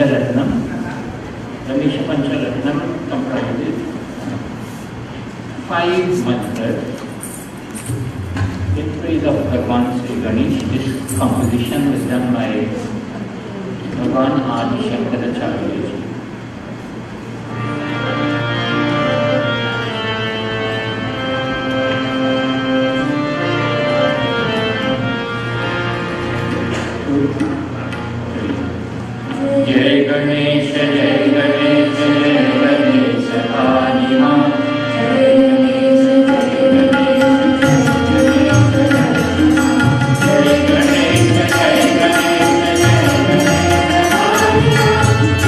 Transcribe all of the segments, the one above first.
Pancharatnam. Ganesha Pancharatnam comprises 5 mantras in praise of Bhagavan Sri Ganesh. This composition was done by Bhagavan Adi Shankaracharya ji. Jai Ganesh, Jai Ganesh, Jai Ganesh, Hanuman. Jai Ganesh, Jai Ganesh, Jai Ganesh, Jai Ganesh, Jai Ganesh, Jai Ganesh,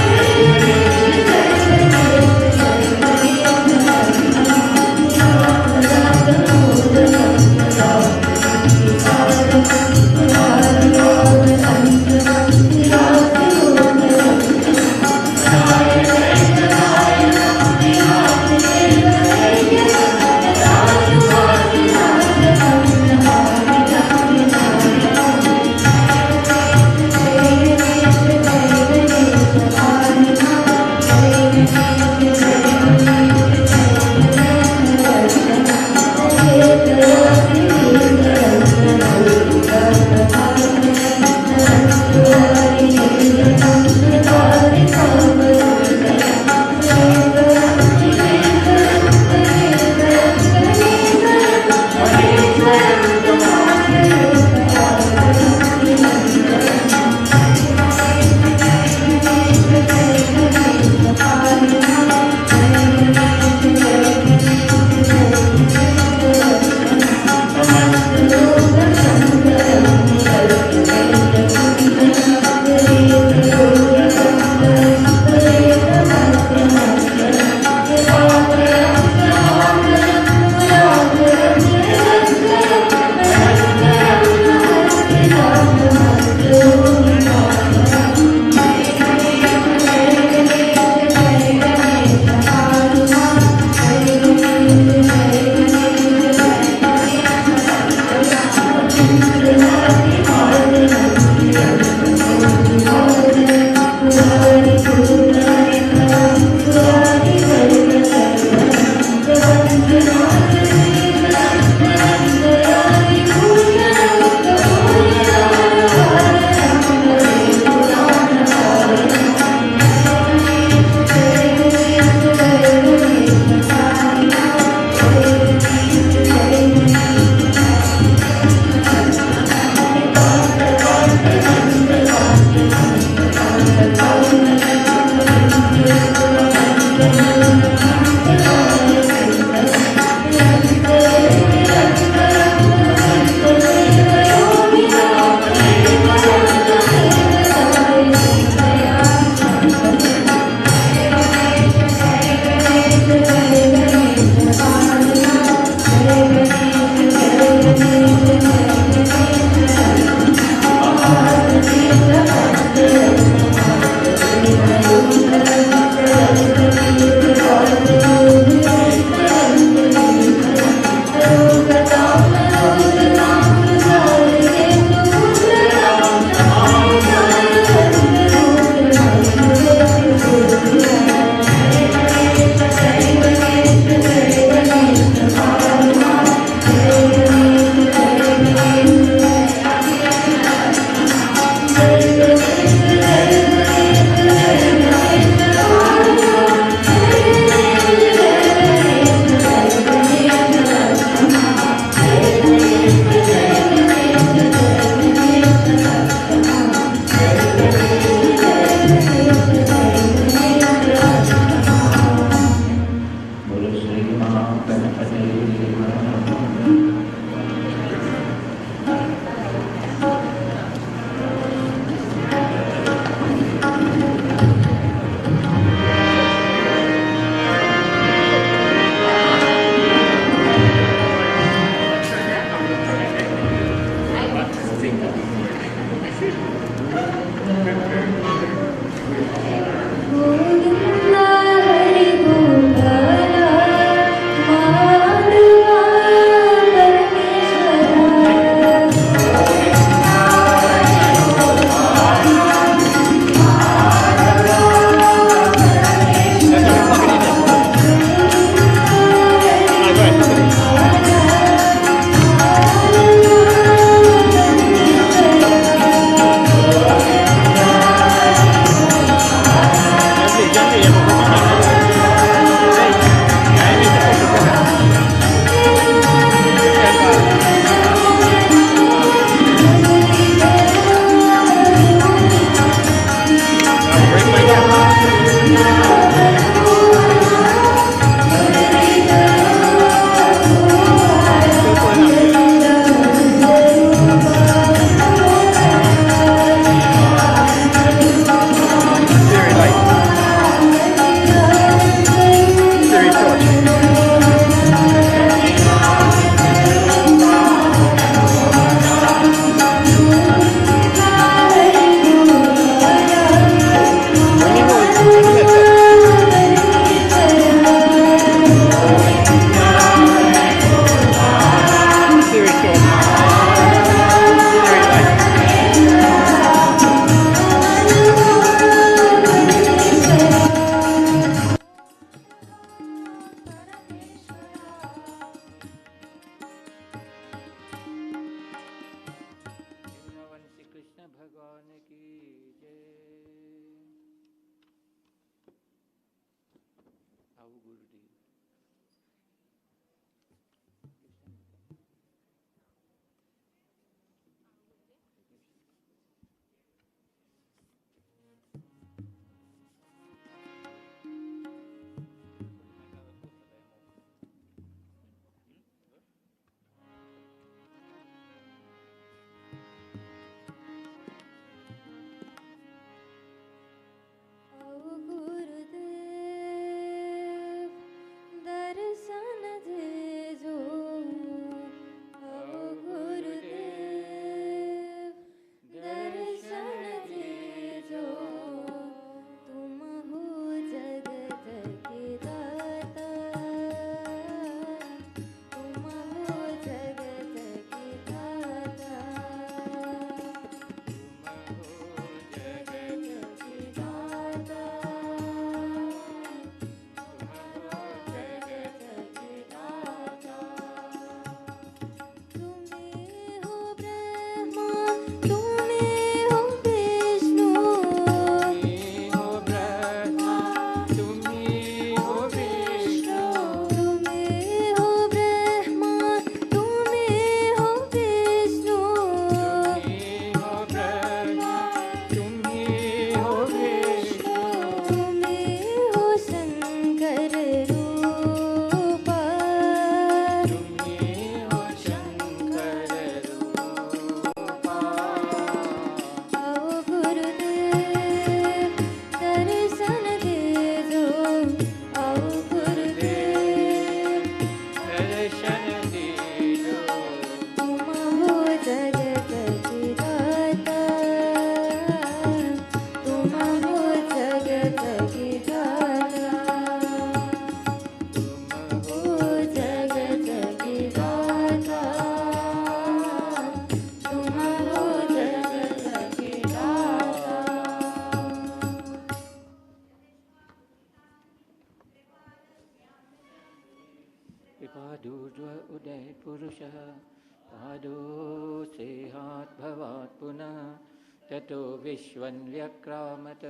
ततो विश्वन्व्यक्रामत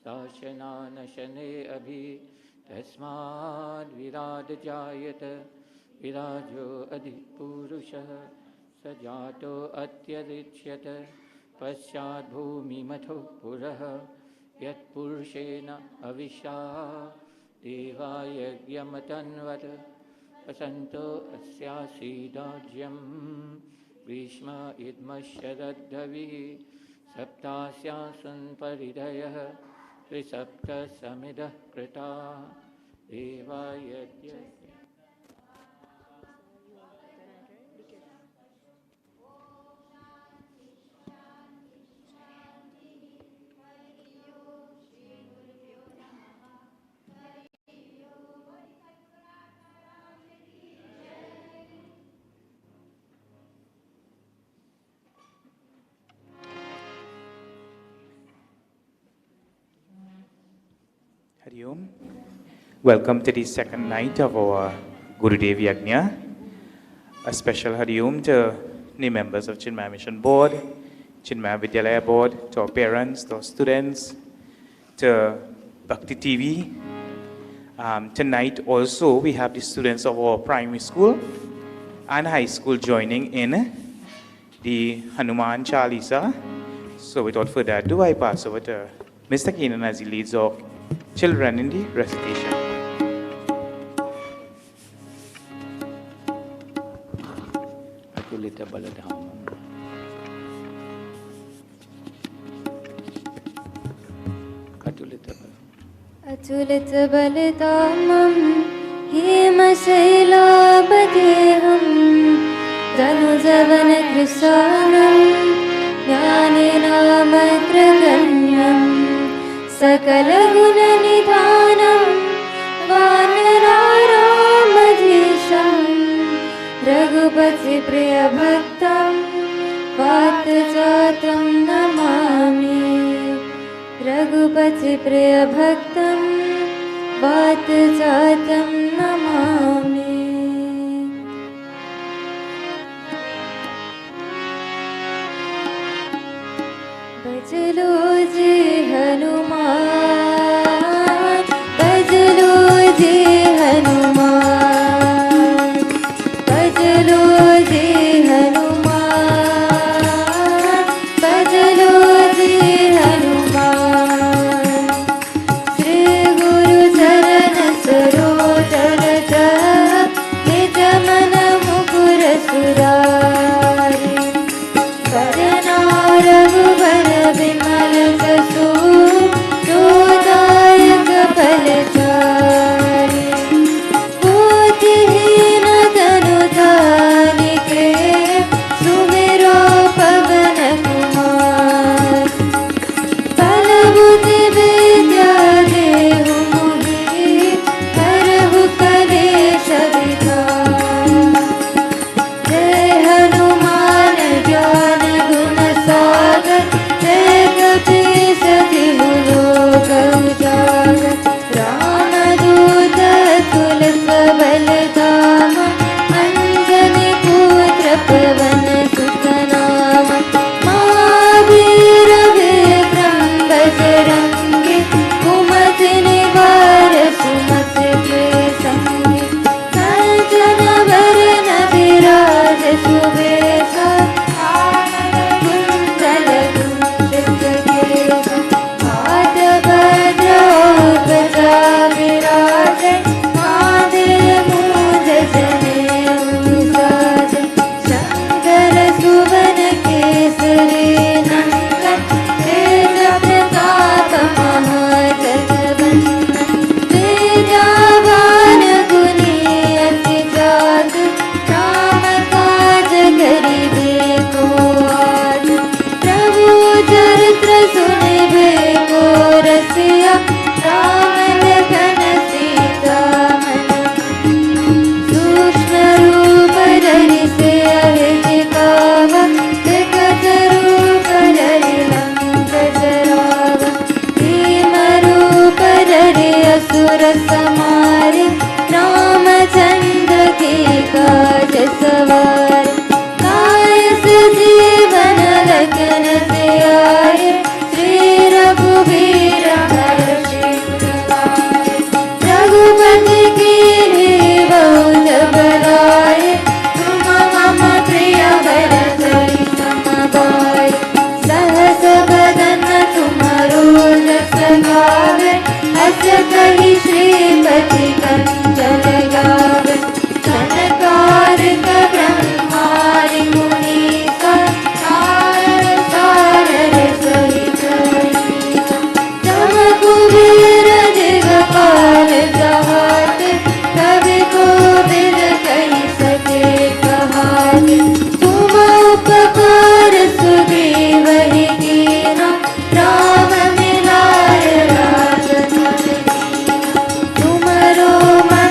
शासनानशने अभि तस्माद् विराड जायत विराजो अधिपुरुषः स जातो अत्यरिच्यत पश्चात् भूमिमथो पुरः यत्पुरुषेण अविशा देवा यज्ञमतन्वत् वसन्तो अस्यासीदाज्यम् भीष्म इद्मशरद्धविः सप्तास्यासन् परिधयः त्रिसप्तसमिधः कृता देवा यज्ञ Hari Om. Welcome to the second night of our Gurudev Yajna. A special Hari Om to the members of Chinmaya Mission Board, Chinmaya Vidyalaya Board, to our parents, to our students, to Bhakti Tv. Tonight also we have the students of our primary school and high school joining in the Hanuman Chalisa. So without further ado, I pass over to Mr. Keenan as he leads our children in the recitation. Atulita Baladhamam. अचुलित बलिदामं हेमशैलापदेहं धनुजवन कृशानं ज्ञानिनामग्रगण्यं सकलगुणनिधानं वानरारामधीशं रघुपतिप्रियभक्तं वातजातं Namami Raghupati प्रिय भक्तं वातजातं नमामि। बजलो जी हनुमान, बजलो जी हनुमान, बजलो जी हनुमान, बजलो जी हनुमान। श्री गुरु चरण सरोज रज निज मन मुकुर सुरारी। करना रघुबर विमल जसु जोदायक फलचारी। बुद्धिहीन तनु जानिके सुमिरो पवन कुमार। बल बुद्धि विद्या देहु मोहि करहु कलेश विकार। जय हनुमान ज्ञान गुण सागर जय कपीस तिहु लोक उजागर। रामदूत तुलस बलधाम अंजनी पुत्र पवन सुत नाम। महावीर विक्रम बजरंगी कुमति निवार सुमति के संगी। कंचन वरण विराज सुबेसा कुंडल कुंचित केसा। हाथ वज्र ध्वजा विराजे कांधे मूंज जनेऊ साजे। शंकर सुवन केसरी नंदन तेज प्रताप महाजगवंदन। विद्यावान गुणी अति चातु राम काज करिबे को आतु। प्रभु चरित्र सुनिबे को रसिया राम लखन सीता मन। सूक्ष्म रूप धरि सियहि दिखावा विकट रूप धरि लंक जरावा। भीम रूप धरि असुर संहारे रामचंद्र के काज सवारे। काय सजीवन लखन जियाए श्री रघुवीर हर्षि उर लाए। रघुपति कीन्ही बहुत बड़ाई तुम मम प्रिय भरत सम भाई। सहस बदन तुम्हारो जस गावे अस कहि श्रीपति कंचन गावे। सनकादिक ब्रह्मादि मुनीसा नारद सारद सहित अहीसा। जम कुबेर दिगपाल जहाते कवि कोविद कहि सके कहाते। तुम उपकार सुग्रीवहि कीन्हा राम मिलाय राजपद दीन्हा। तुमरो मन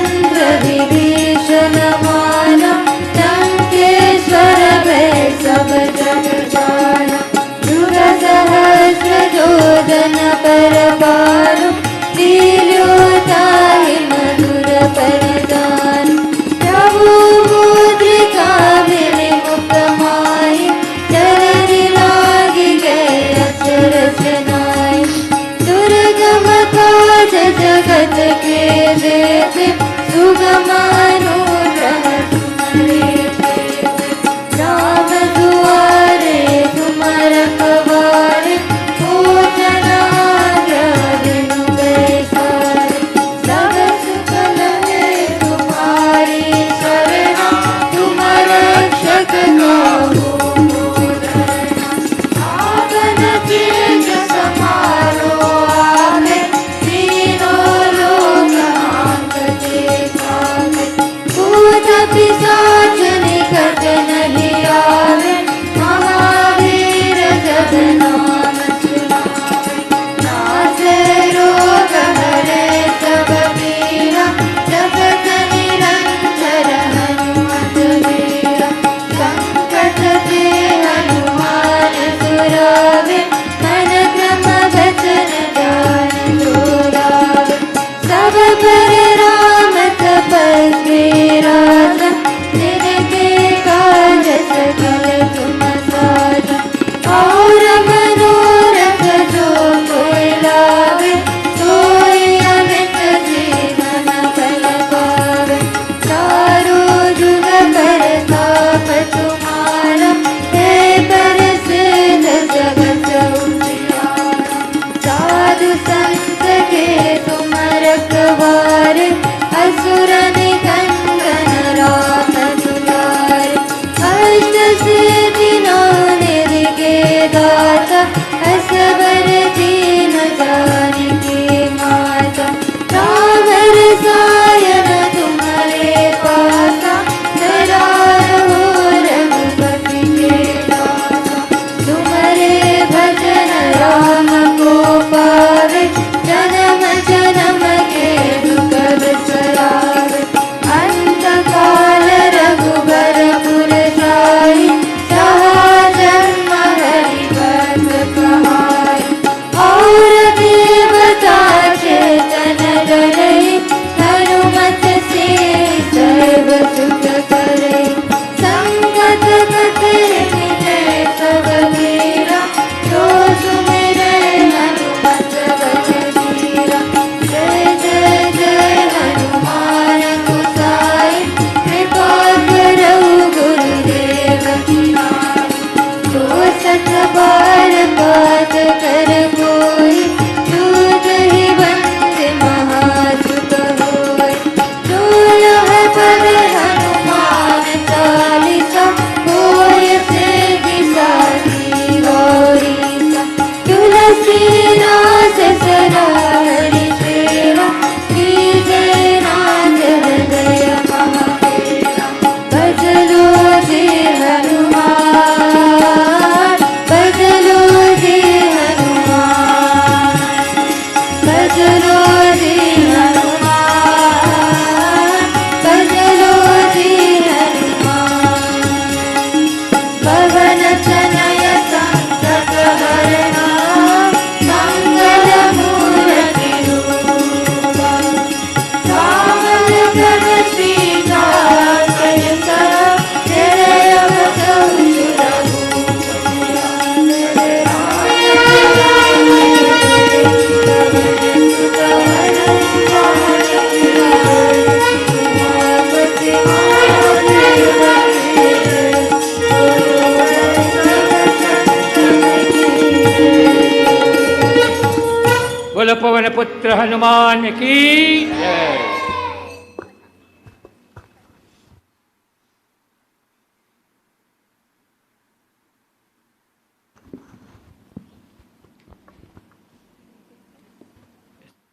हनुमान की जय।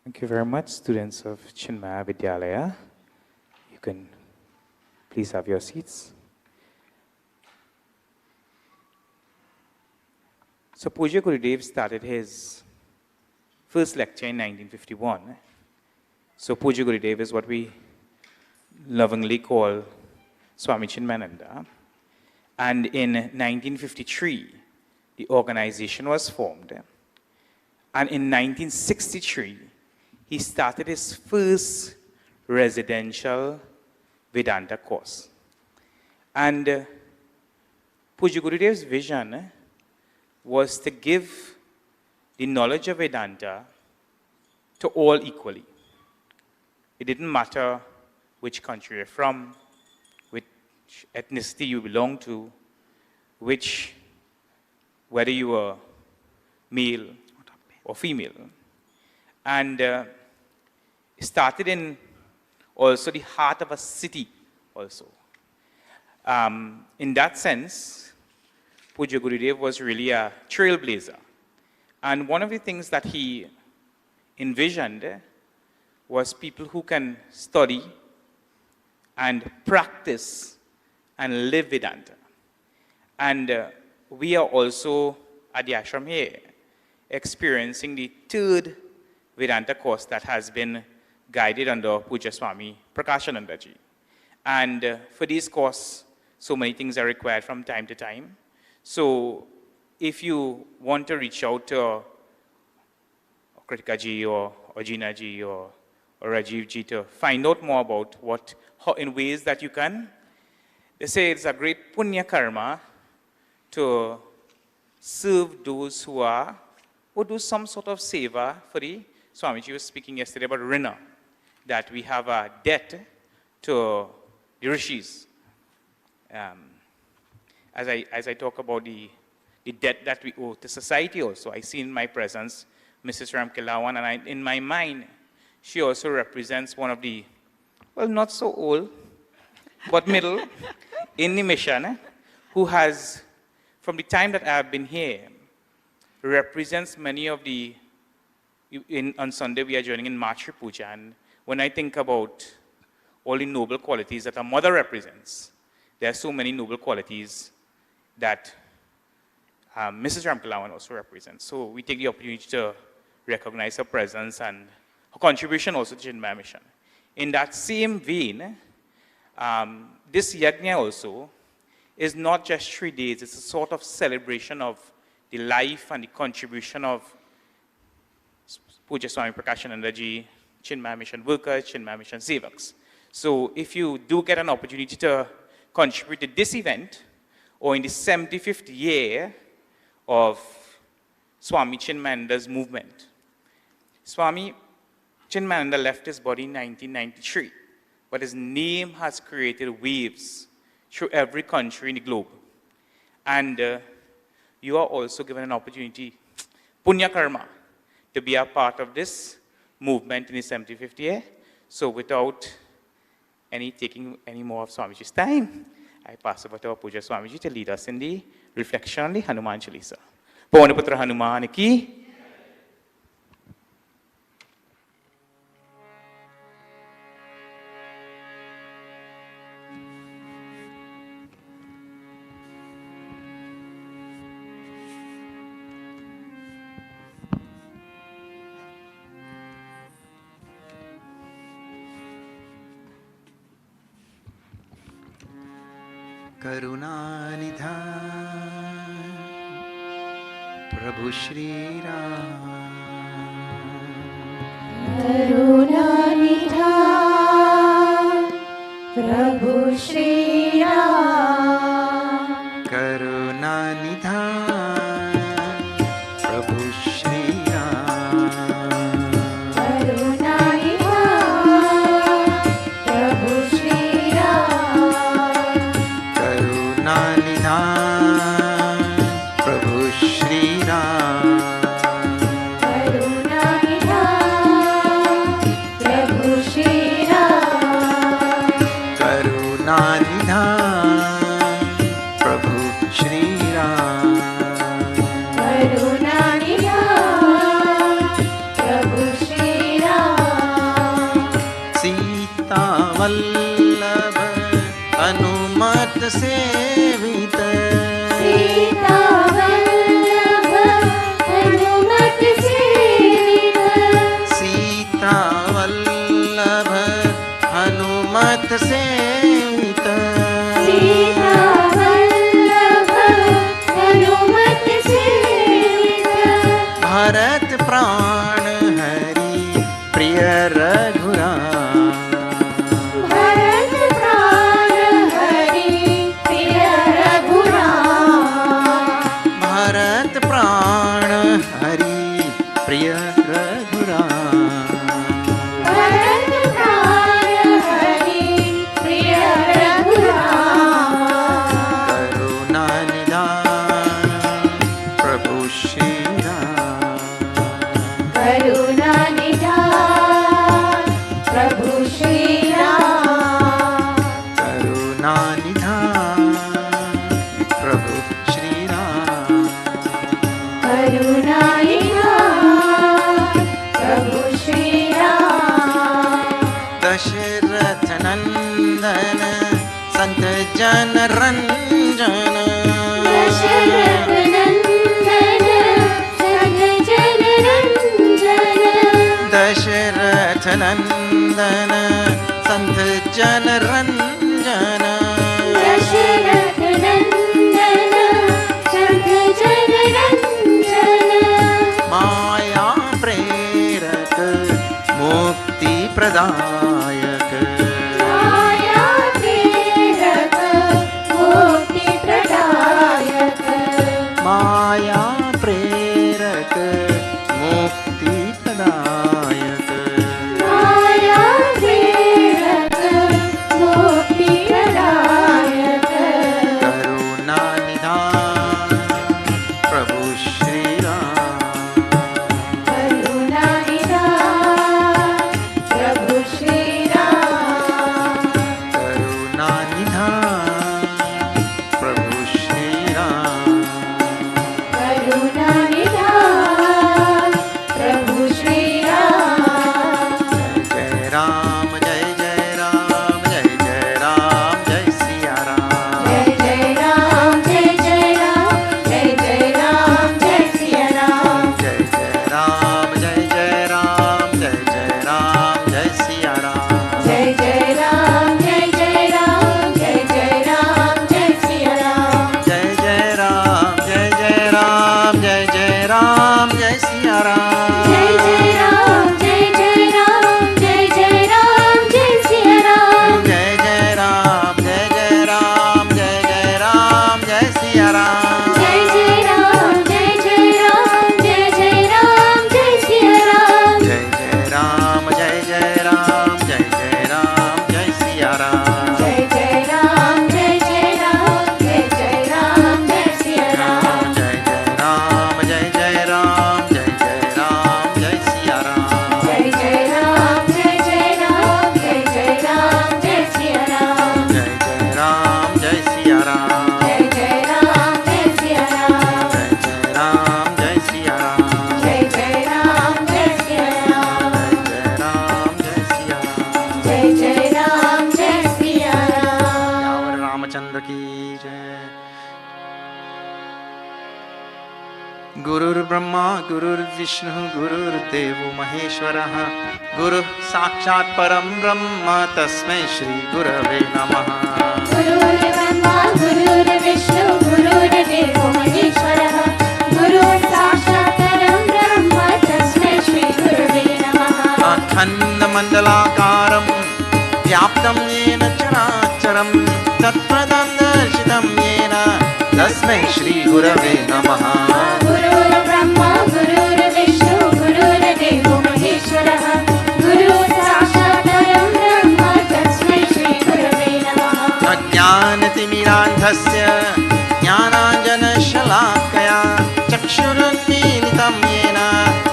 Thank you very much, students of Chinmaya Vidyalaya. You can please have your seats. So Pujya Gurudev started his first lecture in 1951. So Pujya Gurudev is what we lovingly call Swami Chinmayananda. And in 1953, the organization was formed. And in 1963, he started his first residential Vedanta course. And Pujya Gurudev's vision was to give the knowledge of Vedanta to all equally. It didn't matter which country you're from, which ethnicity you belong to, whether you were male or female. And it started in also the heart of a city also. In that sense, Pujya Gurudev was really a trailblazer. And one of the things that he envisioned was people who can study and practice and live Vedanta. And we are also at the ashram here experiencing the third Vedanta course that has been guided under Pujya Swami Prakashanandaji. And for this course, so many things are required from time to time. So if you want to reach out to Kritika ji or Jina ji or Rajiv ji to find out more about how in ways that you can, they say it's a great punya karma to serve those who do some sort of seva for the Swamiji was speaking yesterday about Rina, that we have a debt to the rishis. As I talk about the debt that we owe to society also, I see in my presence Mrs. Ramkilawan, and in my mind, she also represents one of the, well, not so old, but middle in the mission, who has, from the time that I have been here, represents many of the, on Sunday we are joining in Matri Puja, and when I think about all the noble qualities that a mother represents, there are so many noble qualities that Mrs. Ramkilawan also represents. So we take the opportunity to recognize her presence and her contribution also to Chinmaya mission. In that same vein, this Yajna also is not just 3 days, it's a sort of celebration of the life and the contribution of Pujya Swami Prakashanandaji, Chinmaya mission workers, Chinmaya mission sevaks. So if you do get an opportunity to contribute to this event, or in the 75th year of Swami Chinmayananda's movement. Swami Chinmayananda left his body in 1993, but his name has created waves through every country in the globe. And you are also given an opportunity, punya karma, to be a part of this movement in the 75th year. So without taking any more of Swamiji's time, I pass over to our Pujya Swamiji to lead us in the reflection on the Hanuman Chalisa. Pavanaputra Hanuman ki. करुणानिधान प्रभु श्री राम करुणानिधान प्रभु श्री राम करुणानिधान प्रभु श्री राम करुणानिधान प्रभु श्री राम करुणानिधान प्रभु श्री राम करुणानिधान वल्लभ हनुमत सेवित सीता वल्लभ हनुमत सेवित सीता वल्लभ हनुमत सेवित सीता वल्लभ हनुमत सेवित भरत प्राण हरि प्रिय रघुराम भरत प्राण हरि प्रिय रघुराम भरत प्राण हरि प्रिय रघुराम भरत प्राण हरि प्रिय रघुराम करुणा निधान प्रभु श्री राम करुणा निधान प्रभु श्री राम करुणा निधान प्रभु श्री राम करुणा निधान प्रभु श्री राम दशरथ नंदन संत जन रंजन दशरथ नंदन संत जन रंजन दशरथ नंदन संत जन रंजन दशरथ नंदन संत जन रंजन माया प्रेरक मुक्ति प्रदायक माया प्रेरक मुक्ति प्रदायक माया प्रेरक मुक्ति प्रदायक माया प्रेरक मुक्ति प्रदायक करुणा निधान प्रभु श्री राम करुणा निधान प्रभु श्री राम करुणा निधान प्रभु श्री राम करुणा निधान प्रभु श्री राम जय राम जय जय राम जय जय राम जय सिया राम जय जय राम जय जय राम जय जय राम जय सिया राम जय जय राम जय जय राम जय जय राम जय सिया राम जय जय राम जय जय राम जय जय राम जय सिया राम जय जय राम जय जय राम जय जय राम जय सिया राम जय जय राम जय जय राम जय जय राम जय सिया राम जय जय राम जय जय राम जय जय राम जय सिया राम जय जय राम जय जय राम जय जय राम जय सिया राम जय जय राम जय जय राम जय जय राम जय सिया राम जय जय राम जय जय राम जय जय राम जय सिया राम जय जय राम जय जय राम जय जय राम जय सिया राम जय जय राम जय जय राम जय जय राम जय सिया राम जय जय राम जय सिया राम जय जय राम जय सिया राम जय जय राम जय सिया राम जय जय राम जय सिया राम जय राम जय सिया राम जय जय राम जय सिया राम यावर रामचंद्र की जय गुरुर्ब्रह्मा गुरुर्विष्णु गुरुर्देवो महेश्वरः गुरुः साक्षात् परं ब्रह्म तस्मै श्री गुरवे नमः गुरुर्ब्रह्मा गुरुर्विष्णु गुरुर्देवो महेश्वरः गुरुः साक्षात् परं ब्रह्म तस्मै श्री गुरवे नमः अखण्डमण्डलाकारं व्याप्तं येन चराचरं तत्पदं दर्शितं येन तस्मै श्री गुरवे नमः गुरुर्ब्रह्मा गुरुर्विष्णु गुरुर्देवो महेश्वरः गुरुः साक्षात् परं ब्रह्म तस्मै श्री गुरवे नमः अज्ञानतिमिरान्धस्य ज्ञानाञ्जनशलाकया चक्षुरुन्मीलितं येन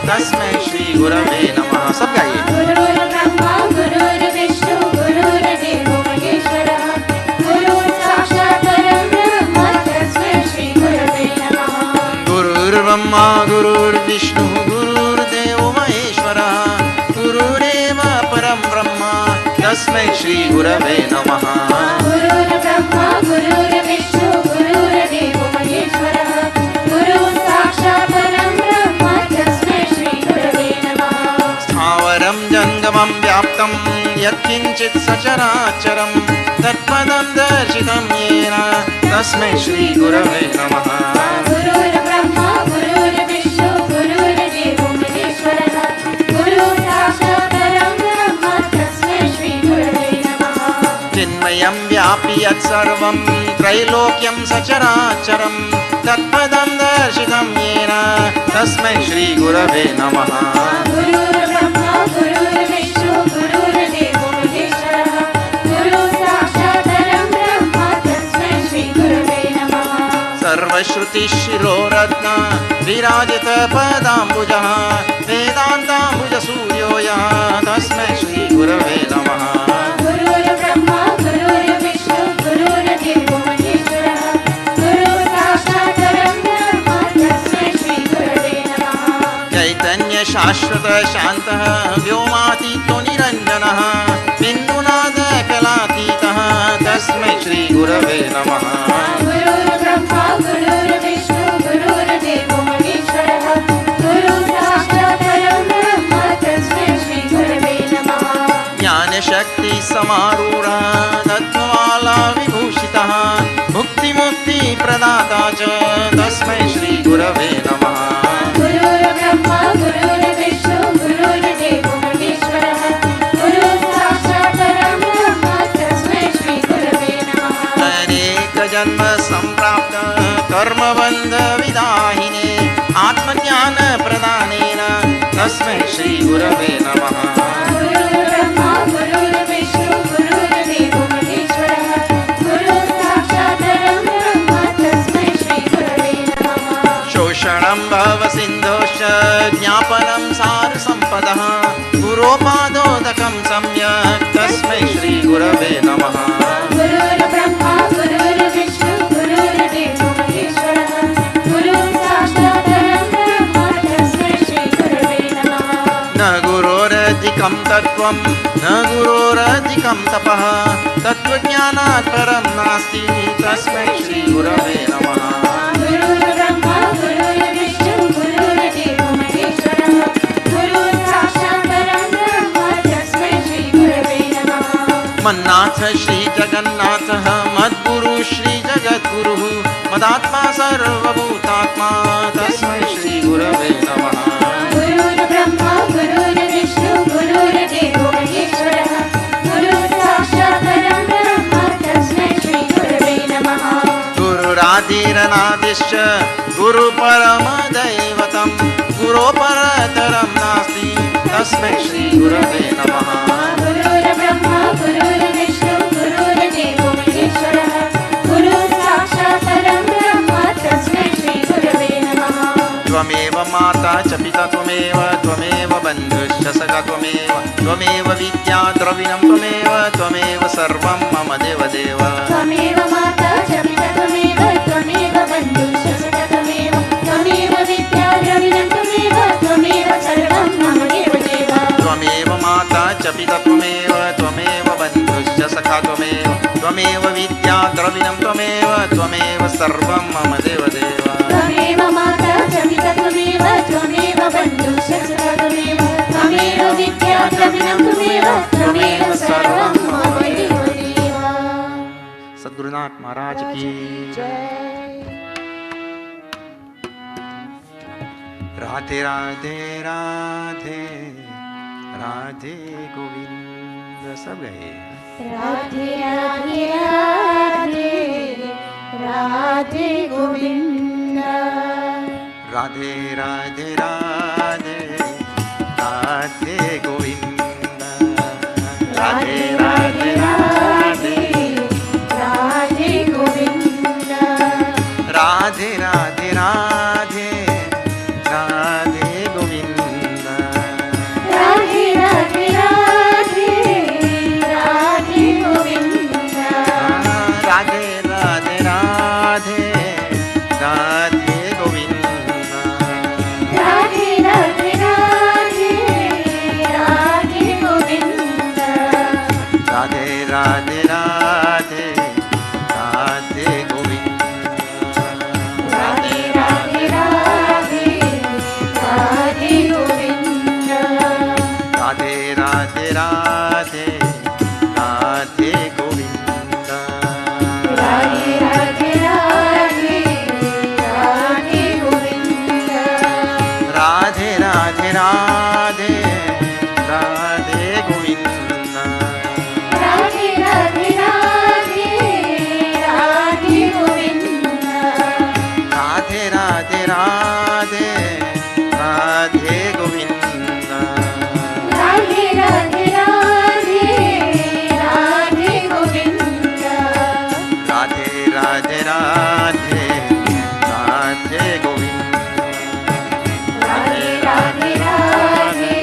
तस्मै श्री गुरवे नमः सब गाइए गुरुर्ब्रह्मा गुरुर्विष्णु गुरुर्देवो महेश्वरः गुरुः साक्षात् परं ब्रह्म तस्मै श्री गुरवे नमः गुरुर्ब्रह्मा गुरुर्विष्णु गुरुर्देवो महेश्वरः गुरुरेव परं ब्रह्म तस्मै श्री गुरवे नमः गुरुर्ब्रह्मा गुरुर्विष्णु गुरुर्देवो महेश्वरः गुरुः साक्षात् परं ब्रह्म तस्मै श्री गुरवे नमः स्थावरं जङ्गमं व्याप्तं यत्किञ्चित् सचराचरं तत्पदं दर्शितं येन तस्मै श्री गुरवे नमः गुरुर्ब्रह्मा गुरुर्विष्णु गुरुर्देवो महेश्वरः गुरुः साक्षात् परं ब्रह्म तस्मै श्री गुरवे नमः चिन्मयं व्यापि यत्सर्वं त्रैलोक्यं सचराचरं तत्पदं दर्शितं येन तस्मै श्री गुरवे नमः गुरुर्ब्रह्मा गुरुर्विष्णु गुरुर्देवो महेश्वरः गुरुः साक्षात् परं ब्रह्म तस्मै श्री गुरवे नमः सर्वश्रुतिशिरोरत्न विराजित पदाम्बुजः वेदान्ताम्बुजसूर्यो यः तस्मै श्री गुरवे नमः गुरुर्ब्रह्मा गुरुर्विष्णु गुरुर्देवो महेश्वरः गुरुः साक्षात् परं ब्रह्म तस्मै श्री गुरवे नमः चैतन्य शाश्वत शान्तः व्योमातीतो निरञ्जनः बिन्दुनाद कलातीतः तस्मै श्री गुरवे नमः गुरुर्ब्रह्मा गुरुर्विष्णु गुरुर्देवो महेश्वरः गुरुः साक्षात् परं ब्रह्म तस्मै श्री गुरवे नमः ज्ञानशक्ति समारूढः तत्त्वमाला विभूषितः मुक्तिमुक्ति प्रदाता च तस्मै श्री गुरवे नमः गुरुर्ब्रह्मा गुरुर्विष्णु गुरुर्देवो महेश्वरः गुरुः साक्षात् परं ब्रह्म तस्मै श्री गुरवे नमः अनेक जन्म संप्राप्त कर्मबन्ध विदाहिने आत्मज्ञान प्रदानेन तस्मै श्री गुरवे नमः गुरुर्ब्रह्मा गुरुर्विष्णु गुरुर्देवो महेश्वरः गुरुः साक्षात् परं ब्रह्म तस्मै श्री गुरवे नमः शोषणं भवसिन्धोश्च ज्ञापनं सारसम्पदः गुरोपादोदकं सम्यक् तस्मै श्री गुरवे नमः गुरुर्ब्रह्मा गुरुर्विष्णु गुरुर्देवो महेश्वरः गुरुः साक्षात् परं ब्रह्म तस्मै श्री गुरवे नमः न गुरोरधिकं तत्त्वं न गुरोरधिकं तपः तत्त्वज्ञानात् परं नास्ति तस्मै श्री गुरवे नमः गुरुर्ब्रह्मा गुरुर्विष्णु गुरुर्देवो महेश्वरः गुरुः साक्षात् परं ब्रह्म तस्मै श्री गुरवे नमः मन्नाथ श्री जगन्नाथः मद्गुरु श्री जगद्गुरुः मदात्मा सर्वभूतात्मा तस्मै श्री गुरवे नमः गुरुर्ब्रह्मा गुरुर्विष्णु गुरुर्देवो महेश्वरः गुरुः साक्षात् परं ब्रह्म तस्मै श्री गुरवे नमः गुरुरादिरनादिश्च गुरुपरमदैवतं गुरोपरतरं नास्ति तस्मै श्री गुरवे नमः गुरुर्ब्रह्मा गुरुर्विष्णु गुरुर्देवो महेश्वरः गुरुः साक्षात् परं ब्रह्म तस्मै श्री गुरवे नमः त्वमेव माता च पिता त्वमेव बन्धुश्च सखा त्वमेव विद्या द्रविणं त्वमेव सर्वं मम देवदेव त्वमेव माता च पिता त्वमेव बन्धुश्च सखा त्वमेव विद्या द्रविणं त्वमेव सर्वं मम देवदेव त्वमेव माता च पिता त्वमेव बन्धुश्च सखा त्वमेव विद्या द्रविणं त्वमेव सर्वं मम देवदेव त्वमेव माता च पिता त्वमेव बन्धुश्च सखा त्वमेव विद्या द्रविणं त्वमेव सर्वं मम देवदेव सद्गुरुनाथ महाराज की राधे राधे राधे राधे गोविंद सब गए Radhe Radhe Radhe Radhe Govind Radhe Radhe Radhe Radhe Govind Radhe Radhe Radhe Radhe Govind Radhe Radhe Radhe Radhe Govind Radhe Radhe Radhe Radhe Govind Radhe Radhe Radhe Radhe Govind Radhe Radhe Radhe Radhe Govind Radhe Radhe Radhe Govinda. Radhe Radhe Radhe Radhe Govinda. Radhe Radhe Radhe Radhe Govinda. Radhe Radhe Radhe Radhe Govinda. Radhe Radhe Radhe Radhe Govinda. Radhe Radhe Radhe Radhe Govinda. Radhe Radhe Radhe Radhe Govinda. Radhe Radhe Radhe Radhe Govinda. Radhe Radhe Radhe Radhe Govinda. Radhe Radhe Radhe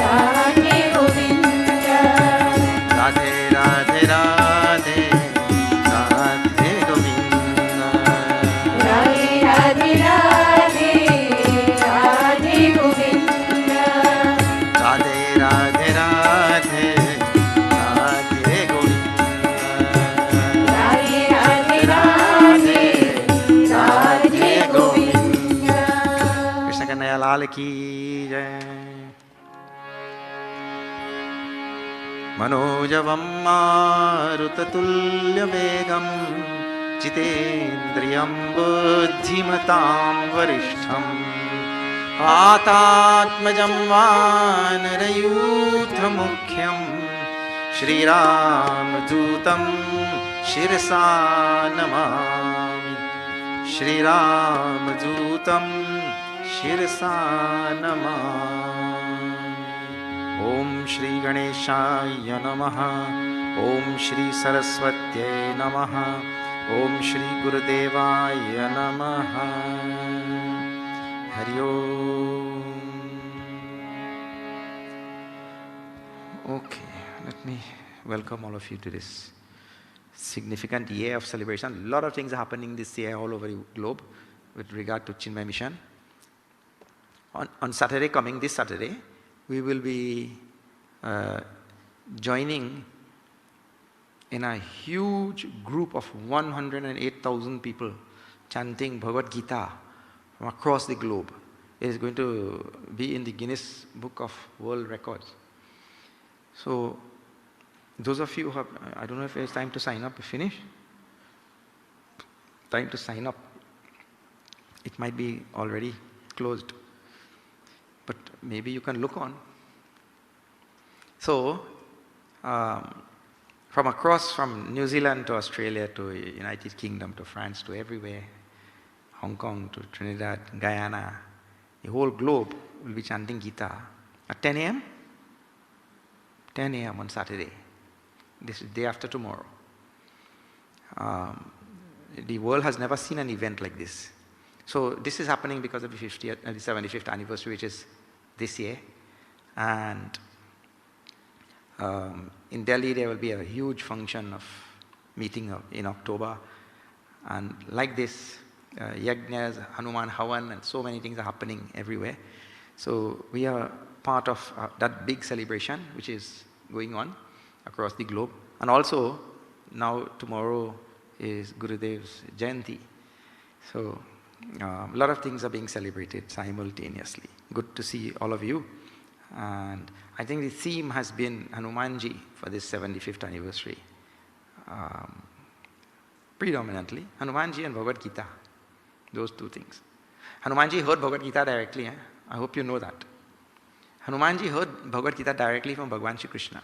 Radhe Govinda. Radhe Radhe Radhe Radhe Govinda. Radhe Radhe Radhe Radhe Govinda. Radhe Radhe Radhe Radhe Govinda. Radhe Radhe Radhe Radhe Govinda. Krishna Kanhaiya Lal ki jai. मनोजवं मारुततुल्यवेगं जितेन्द्रियं बुद्धिमतां वरिष्ठं आतात्मजं वानरयूथमुख्यं श्रीरामदूतं शिरसा नमामि. श्रीरामदूतं शिरसा नमामि. ॐ श्री गणेशाय नमः. ॐ श्री सरस्वत्यै नमः. ॐ श्री गुरुदेवाय नमः. हरि ओम. Okay, let me welcome all of you to this significant year of celebration. A lot of things are happening this year all over the globe with regard to Chinmaya mission. On Saturday, coming this Saturday, we will be joining in a huge group of 108,000 people chanting Bhagavad Gita from across the globe. It is going to be in the Guinness Book of World Records. So, those of you who have, I don't know if it's time to sign up, finish? Time to sign up. It might be already closed, but maybe you can look on. So, from across, from New Zealand to Australia to United Kingdom to France to everywhere, Hong Kong to Trinidad, Guyana, the whole globe will be chanting Gita at 10 a.m. 10 a.m. on Saturday. This is day after tomorrow. The world has never seen an event like this. So this is happening because of the 75th anniversary, which is this year. And in Delhi, there will be a huge function of meeting in October. And like this, Yajnas, Hanuman, Havan, and so many things are happening everywhere. So we are part of that big celebration, which is going on across the globe. And also, now tomorrow is Gurudev's Jayanti. So a lot of things are being celebrated simultaneously. Good to see all of you. And I think the theme has been Hanumanji for this 75th anniversary. Predominantly, Hanumanji and Bhagavad Gita. Those two things. Hanumanji heard Bhagavad Gita directly. I hope you know that. Hanumanji heard Bhagavad Gita directly from Bhagavan Shri Krishna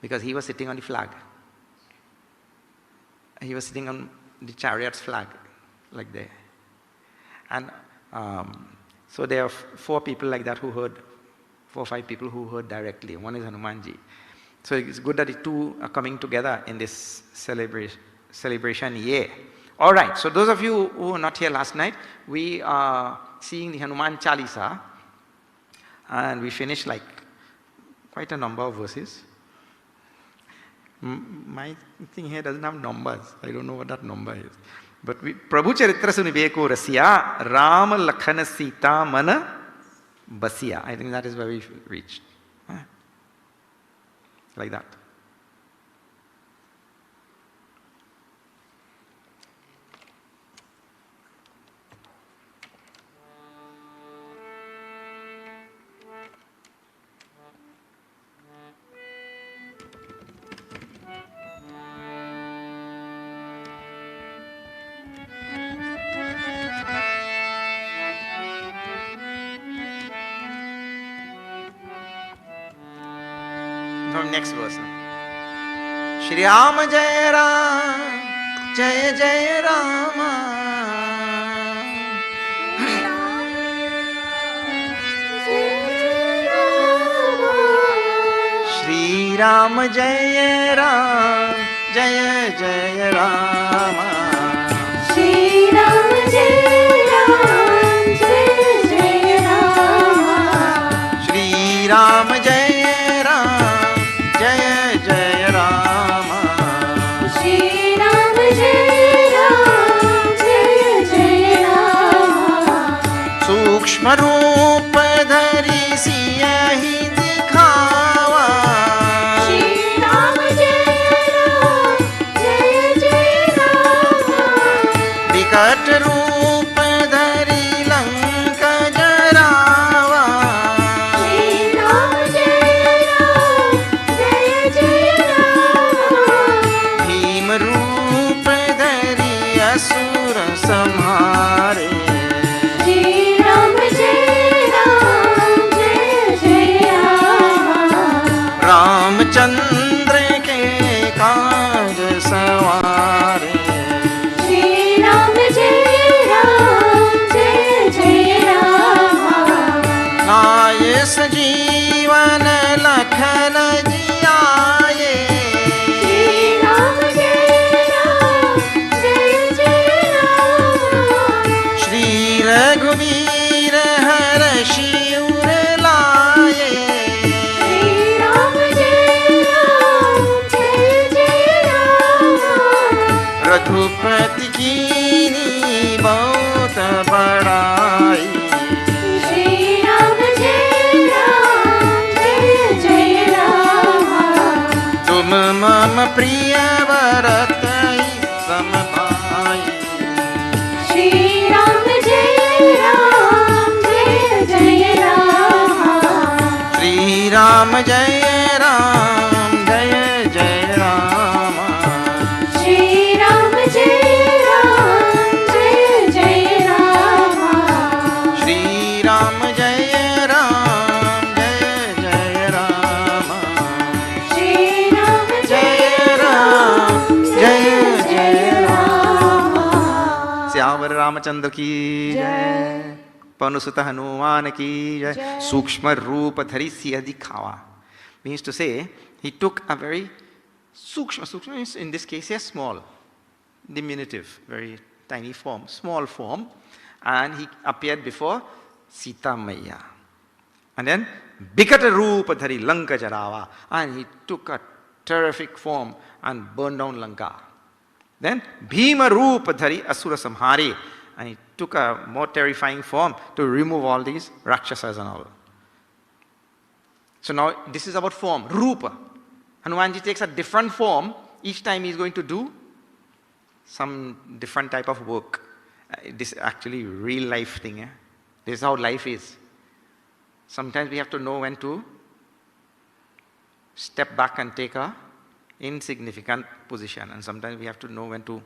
because he was sitting on the flag. He was sitting on the chariot's flag, like there. And so there are 4 people like that who heard, 4 or 5 people who heard directly. One is Hanumanji. So it's good that the two are coming together in this celebration year. All right, so those of you who were not here last night, we are seeing the Hanuman Chalisa. And we finished like quite a number of verses. My thing here doesn't have numbers. I don't know what that number is. But Prabhu Charitra Sunibeko Rasya Rama Lakhana Sita Mana Basya. I think that is where we reached. Like that. from next verse now. Shri Ram Jaya Ram, Jaya Jaya Rama. Shri Ram Jaya Ram, Jaya Jaya Rama. Shri Ram Jaya Ram, Jaya Jaya Rama. Shri Ram Jaya Ram, Jaya Jaya Rama. Shri Ram Jaya Ram, Jaya Jaya Rama. Sukshma roop dhari siyahi dikhawa. Shri Ram Jaya Ram, Jaya Jaya Rama. Vikat roop dhari lanka jarawa. Shri Ram Jaya Ram, Jaya Jaya Rama. Bhim roop dhari asura samhare. Shri Ram Jaya Ram, Jaya Jaya Rama. Ramchandra ke kaaj saware. Shri Ram Jaya Ram, Jaya Jaya Rama. लाए सजीवन लखन जियाए. Shri Ram Jaya Ram, Jaya Jaya Rama. Shri रघुवीर हर्षि उर लाए. Shri Ram Jaya Ram, Jaya Jaya Rama. Raghupati कीनी बहुत बड़ाई. Shri Ram Jaya Ram, Jaya Jaya Rama. तुम मम प्रिय भरत सम भाई. Shri Ram Jaya Ram, Jaya Jaya Rama. Shri Ram जय राम, जय जय Ram. Shri Ram Jaya Ram, Jaya Jaya Rama. Shri Ram जय राम, जय जय राम. Shri Ram जय राम, जय जय राम. श्यावर रामचंद्र की जय. पवनसुत हनुमान की जय. सूक्ष्म रूप धरि सिय दिखावा means to say he took a very sukshma means in this case a small, diminutive, very tiny form, small form, and he appeared before Sita Maya. And then Bikata Rupa Dhari Lanka Jarawa, and he took a terrific form and burned down Lanka. Then Bhima Rupa Dhari Asura Samhari, and he took a more terrifying form to remove all these Rakshasas and all. So now this is about form, Rupa. Hanumanji takes a different form each time he is going to do some different type of work. This is actually real life thing. This is how life is. Sometimes we have to know when to step back and take a insignificant position, and sometimes we have to know when to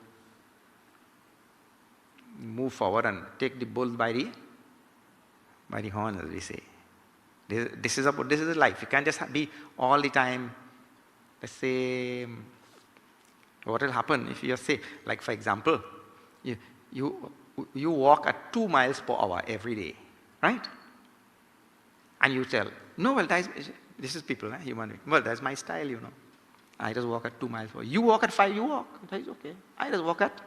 move forward and take the bull by the horn, as we say. This is life. You can't just be all the time the same. What will happen if you say, like for example, you walk at 2 miles per hour every day, right? And you tell, no, well, this is people, human being. Well, that's my style, you know. I just walk at 2 miles per hour. You walk at 5, you walk. That is okay. I just walk at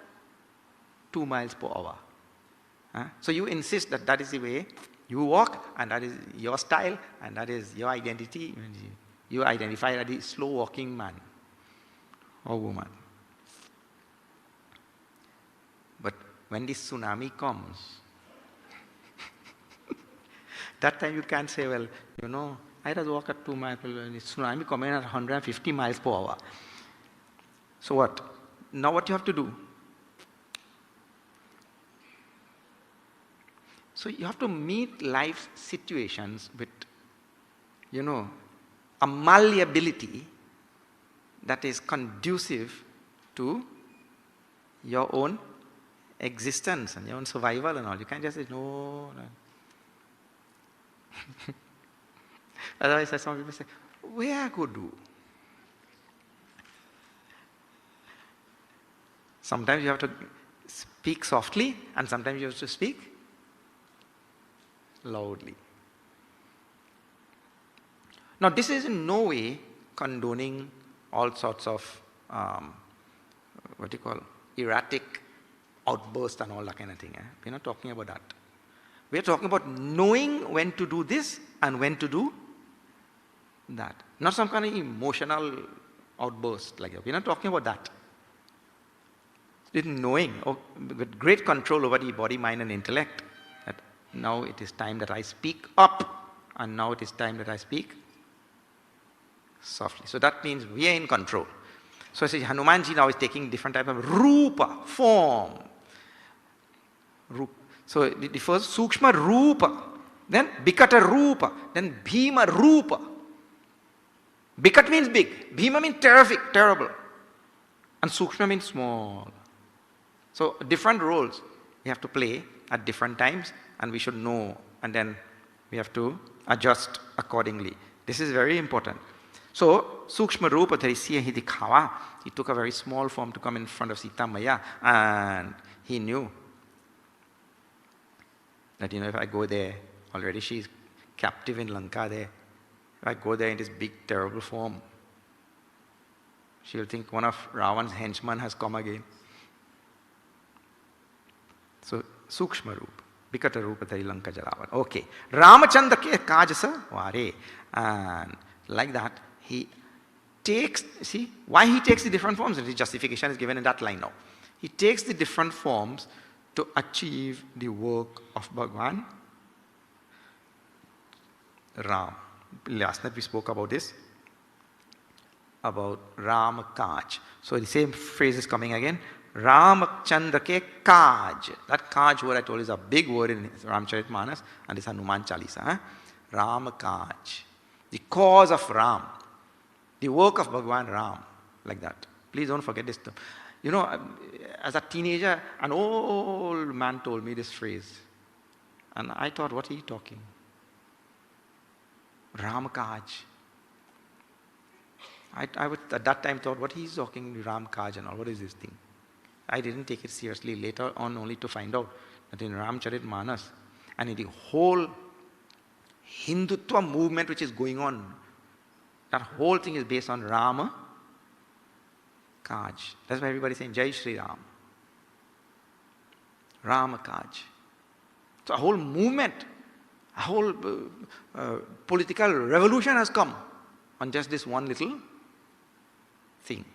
2 miles per hour. So you insist that that is the way you walk, and that is your style, and that is your identity. You identify as the slow walking man or woman. But when this tsunami comes, that time you can't say, well, you know, I just walk at 2 miles per hour, and the tsunami coming at 150 miles per hour. So what? Now what you have to do? So you have to meet life situations with, you know, a malleability that is conducive to your own existence and your own survival and all. You can't just say, no. Otherwise, some people say, where I go do? Sometimes you have to speak softly and sometimes you have to speak loudly. Now this is in no way condoning all sorts of erratic outbursts and all that kind of thing. We're not talking about that. We're talking about knowing when to do this and when to do that. Not some kind of emotional outburst like that. We're not talking about that. It's knowing, with great control over the body, mind and intellect, that now it is time that I speak up and now it is time that I speak softly. So that means we are in control. So I say Hanumanji now is taking different type of rupa, form. So the first Sukshma Rupa, then Bikata Rupa, then Bhima Rupa. Bikat means big, Bhima means terrific, terrible, and Sukshma means small. So different roles we have to play at different times and we should know, and then we have to adjust accordingly. This is very important. So Sukshma Rupa Dharisiya hi dikhawa. He took a very small form to come in front of Sita Maya, and he knew that, if I go there, already she's captive in Lanka there. If I go there in this big terrible form, she'll think one of Ravan's henchmen has come again. So Sukshma Rupa, Bikata Rupa Tari Lanka Jalavan. Okay. Ramachandra ke kajasa vare. And like that, he takes, see, why he takes the different forms? The justification is given in that line now. He takes the different forms to achieve the work of Bhagwan Ram. Last night we spoke about this, about Ram Kaj. So the same phrase is coming again. Ramachandra ke Kaj. That Kaj word I told is a big word in Ramcharitmanas and it's Hanuman Chalisa. Ram Kaj. The cause of Ram. The work of Bhagwan Ram. Like that. Please don't forget this. As a teenager, an old man told me this phrase. And I thought, what are you talking? Ram Kaj. I would at that time thought, what he's talking, Ram Kaj and all, what is this thing? I didn't take it seriously later on, only to find out that in Ramcharitmanas and in the whole Hindutva movement which is going on, that whole thing is based on Rama Kaj. That's why everybody is saying Jai Shri Ram. Rama Kaj. So a whole movement, a whole political revolution has come on just this one little thing.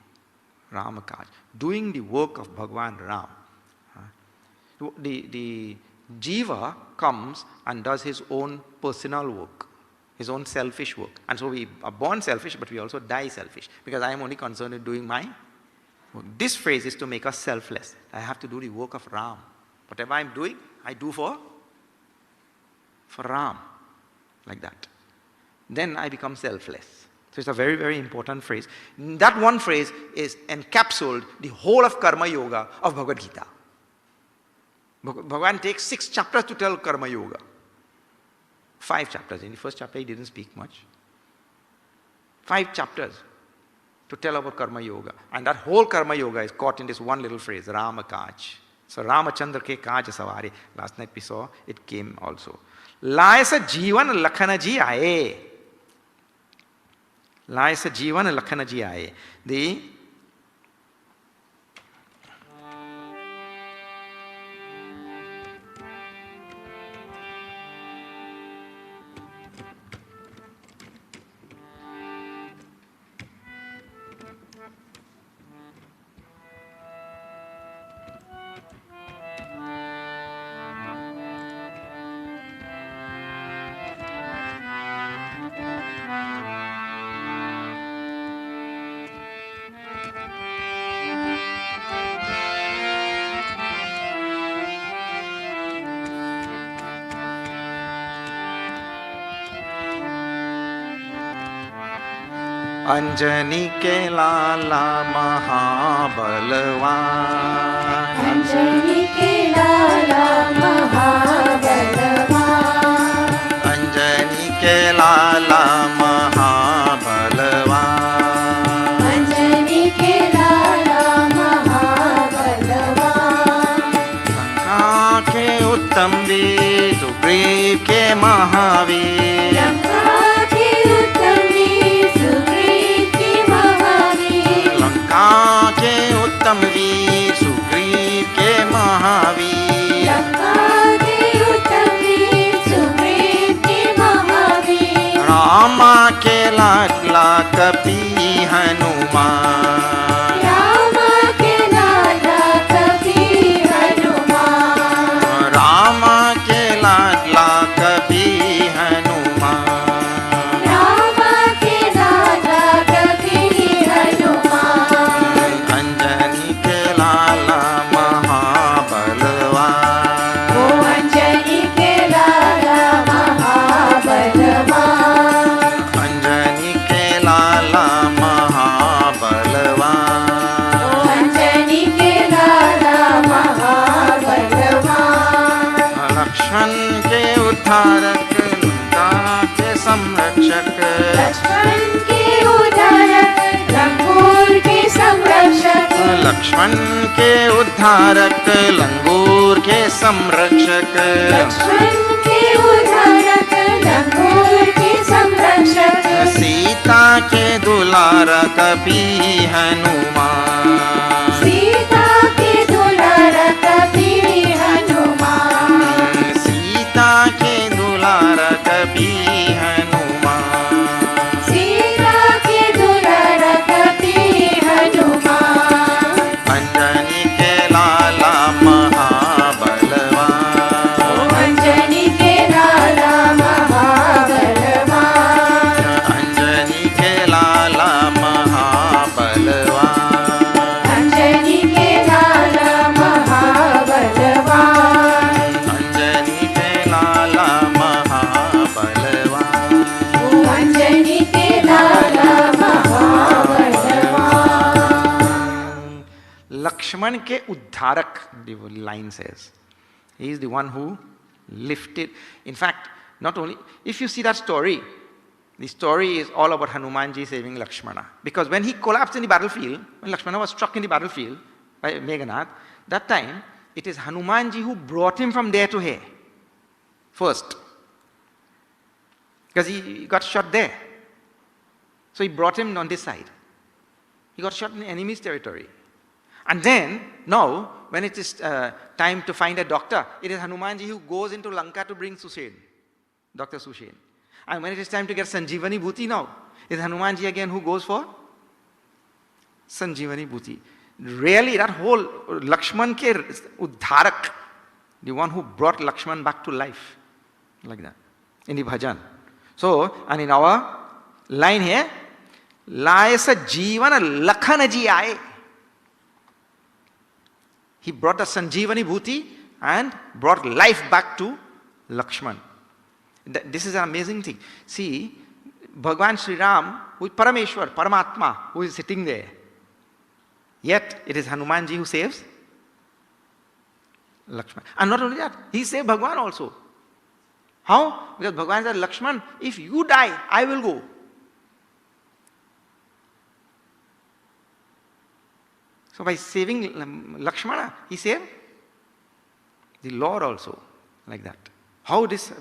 Rama Kaj. Doing the work of Bhagwan Ram. The Jiva comes and does his own personal work, his own selfish work. And so we are born selfish, but we also die selfish. Because I am only concerned with doing my work. This phrase is to make us selfless. I have to do the work of Ram. Whatever I am doing, I do for Ram. Like that. Then I become selfless. So it's a very, very important phrase. That one phrase is encapsulated the whole of Karma Yoga of Bhagavad Gita. Bhagavan takes 6 chapters to tell Karma Yoga. 5 chapters. In the first chapter he didn't speak much. 5 chapters to tell about Karma Yoga. And that whole Karma Yoga is caught in this one little phrase, Rama Kaj. So Ramachandra ke Kaj Savare. Last night we saw it came also. Laisa Jivan Lakhana Ji Aaye. Laisa Jivan Lakhana Ji Aaye. The Anjani के लाला महाबलवान अंजनी के लाला महाबलवान अंजनी के लाला महाबलवान अंजनी के लाला महाबलवान महावीर लंका के उत्तम वीर सुग्रीव के महावीर लंका के उत्तम वीर सुग्रीव के महावीर लंका के उत्तम वीर सुग्रीव के महावीर रामा के लाडला कपि हनुमान राम के लाडला कपि हनुमान रामा के लाडला कपि हनुमान राम के लाडला कपि हनुमान अंजनी के लाला महाबलवान ओ अंजनी के लाला महाबलवान अंजनी के लाला महाबलवान ओ अंजनी के लाला महाबलवान लक्ष्मण के उद्धारक लंका के संरक्षक लक्ष्मण के उद्धारक लंगूर के संरक्षक लक्ष्मण के उद्धारक लंगूर के संरक्षक लक्ष्मण के उद्धारक लंगूर के संरक्षक सीता के दुलार कपि हनुमान सीता के दुलार कपि हनुमान सीता के दुलार कपि हनुमान सीता के दुलार कपि हनुमान अंजनी के लाला महाबलवान अंजनी के लाला महाबलवान अंजनी के लाला महाबलवान अंजनी के लाला महाबलवान अंजनी के लाला महाबलवान अंजनी के लाला महाबलवान Lakshman ke uddharak, the line says. He is the one who lifted. In fact, not only, if you see that story, the story is all about Hanumanji saving Lakshmana. Because when he collapsed in the battlefield, when Lakshmana was struck in the battlefield by Meghanath, that time, it is Hanumanji who brought him from there to here. First. Because he got shot there. So he brought him on this side. He got shot in the enemy's territory. And then, now, when it is time to find a doctor, it is Hanumanji who goes into Lanka to bring Sushen, Dr. Sushen. And when it is time to get Sanjeevani Bhuti now, it is Hanumanji again who goes for Sanjeevani Bhuti. Really, that whole Lakshman ke Uddharak, the one who brought Lakshman back to life, like that, in the bhajan. So, and in our line here, Laisa Jeevana Lakhanaji Aaye. He brought the Sanjeevani Bhuti and brought life back to Lakshman. This is an amazing thing. See, Bhagwan Sri Ram, who is Parameshwar, Paramatma, who is sitting there. Yet, it is Hanumanji who saves Lakshman. And not only that, he saved Bhagwan also. How? Because Bhagwan said, Lakshman, if you die, I will go. So by saving Lakshmana, he saved the Lord also, like that. How this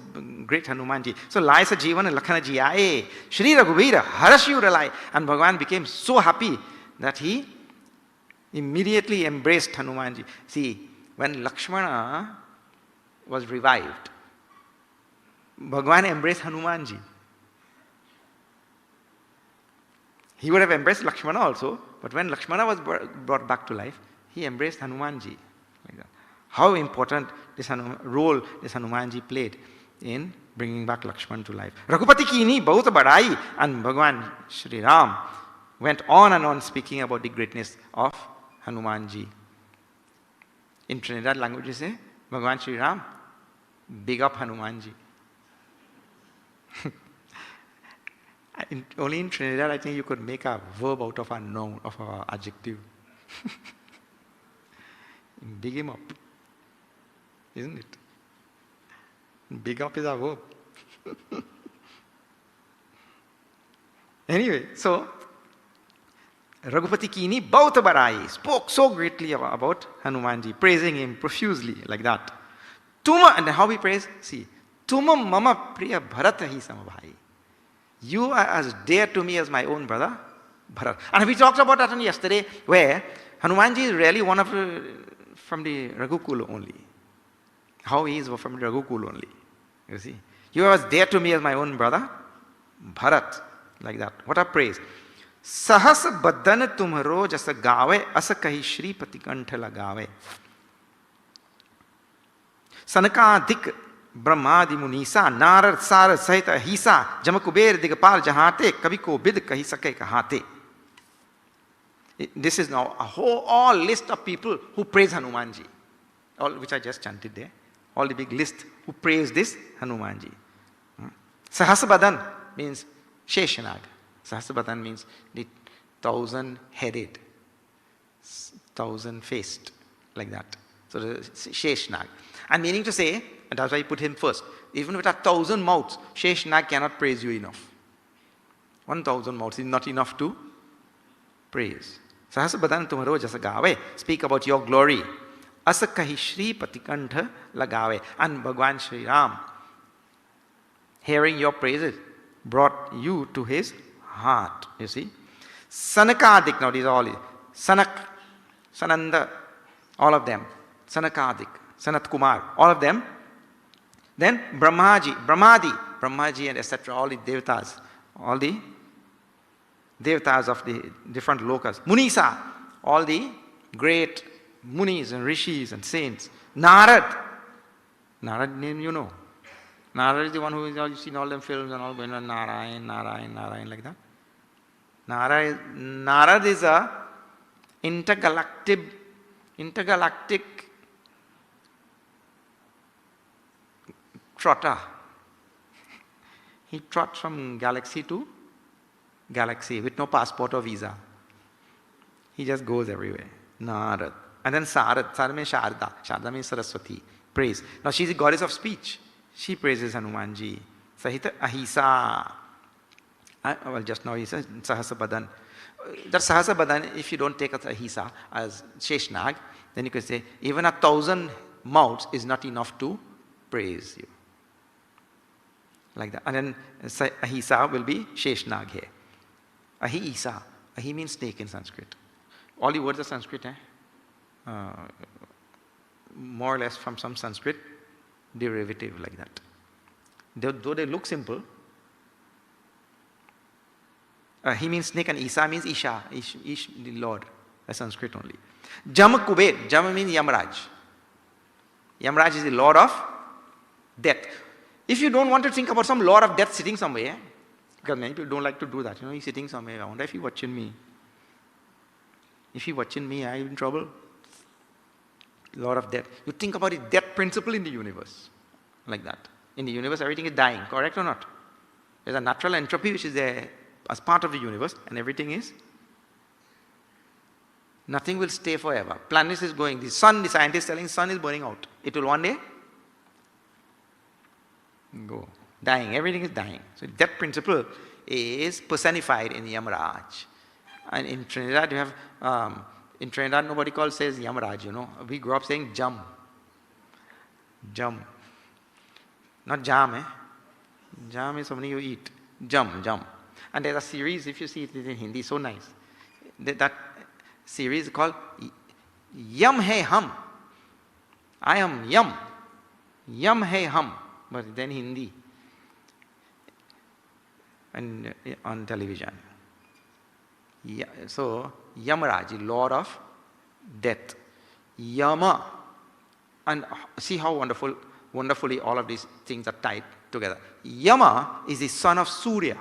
great Hanumanji. So Laisa Jeevana Lakhanaji Aaye, Shri Raghuvira Harashiyuralai. And Bhagavan became so happy that he immediately embraced Hanumanji. See, when Lakshmana was revived, Bhagavan embraced Hanumanji. He would have embraced Lakshmana also, but when Lakshmana was brought back to life, he embraced Hanumanji. Like that. How important this role this Hanumanji played in bringing back Lakshman to life. Raghupati ki ni bahut badai, and Bhagavan Shri Ram went on and on speaking about the greatness of Hanumanji. In Trinidad language you say, Bhagavan Shri Ram, big up Hanumanji. Only in Trinidad, I think you could make a verb out of a noun, of an adjective. Big him up. Isn't it? Big up is a verb. Anyway, so, Raghupati Kini Bauta Barai spoke so greatly about Hanumanji, praising him profusely, like that. And how we praise? See, Tuma mama priya Bharat hi samabhai. You are as dear to me as my own brother, Bharat. And we talked about that yesterday, where Hanumanji is really one of from the Raghukul only. How he is from Raghukul only. You see. You are as dear to me as my own brother, Bharat. Like that. What a praise. Sahas badan tumharo jasa gawe asa kahi Shripati kantha lagawe. Sanakadik Brahmadi Munisa Narad Sara Sahita Hisa Jamakuber Digapal Jahate Kabiko Bid Kahi Sake Kahate. This is now a whole all list of people who praise Hanumanji. All which I just chanted there. All the big list who praise this Hanumanji. Sahasrabadan means Sheshanag. Sahasrabadan means the 1,000-headed, 1,000-faced, like that. So the Sheshnag. And meaning to say, and that's why I put him first, even with 1,000 mouths, Sheshnag cannot praise you enough. 1,000 mouths is not enough to praise. Sahasrabadan tumharo jasa gawe. Speak about your glory. Asa kahi Shripati kantha lagawe. And Bhagwan Shri Ram, hearing your praises, brought you to his heart. You see. Sanakadik, now these are all. Sanak, Sananda, all of them. Sanakadik, Sanat Kumar, all of them. Then Brahmaji and etc., all the devatas, all the devatas of the different lokas. Munisa, all the great munis and rishis and saints. Narad name you know. Narad is the one who is all, you've seen all them films and all going on Narayan like that. Narad is a intergalactic trotter. He trots from galaxy to galaxy with no passport or visa. He just goes everywhere. Narad. And then Sarad means Sharda. Sharda means Saraswati. Praise. Now she is the goddess of speech. She praises Hanumanji. Sahita Ahisa. Well, just now he says Sahasrabadan. That Sahasrabadan, if you don't take as Ahisa, as Sheshnag, then you can say even 1,000 mouths is not enough to praise you. Like that. And then Ahisa will be Sheshnag here. Ahisa. Ahi means snake in Sanskrit. All the words are Sanskrit, more or less from some Sanskrit derivative like that. Though they look simple, he means snake and Isa means Isha, Ish the Lord, that's Sanskrit only. Jam Kubed, Jam means Yamraj. Yamraj is the Lord of death. If you don't want to think about some Lord of death sitting somewhere, because many people don't like to do that, he's sitting somewhere, I wonder if he's watching me. If he's watching me, I'm in trouble. Lord of death. You think about the death principle in the universe. Like that. In the universe, everything is dying, correct or not? There's a natural entropy which is there as part of the universe, and everything is. Nothing will stay forever. Planet is going. The sun, the scientists telling the sun is burning out. It will one day go. Dying. Everything is dying. So death principle is personified in Yamaraj. And in Trinidad, you have, in Trinidad, nobody says Yamaraj, We grew up saying Jam. Jam. Not Jam, eh? Jam is something you eat. Jam. And there's a series, if you see it in Hindi, so nice. That series is called Yum Hai Hum. I am Yum. Yum Hai Hum. But then Hindi. And on television. Yeah, so, Yamaraj, Lord of Death. Yama. And see how wonderfully all of these things are tied together. Yama is the son of Surya.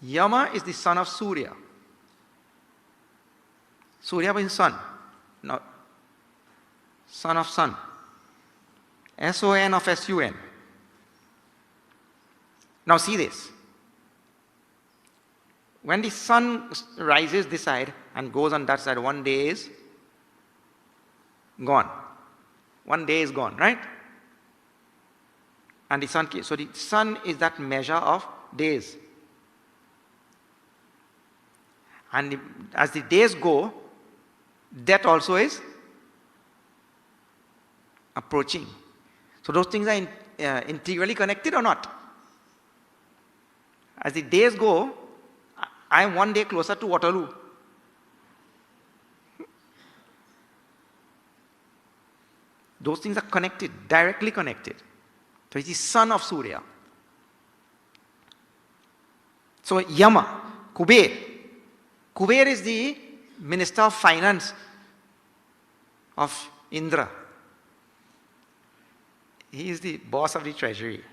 Yama is the son of Surya. Surya means son. Now, son of sun. S-O-N of S-U-N. Now see this. When the sun rises this side and goes on that side, one day is gone. One day is gone, right? And the sun is that measure of days. And as the days go, death also is approaching. So those things are integrally connected or not? As the days go, I am one day closer to Waterloo. Those things are connected, directly connected. So he's the son of Surya. So Yama, Kuber. Kuber is the Minister of Finance of Indra. He is the boss of the treasury.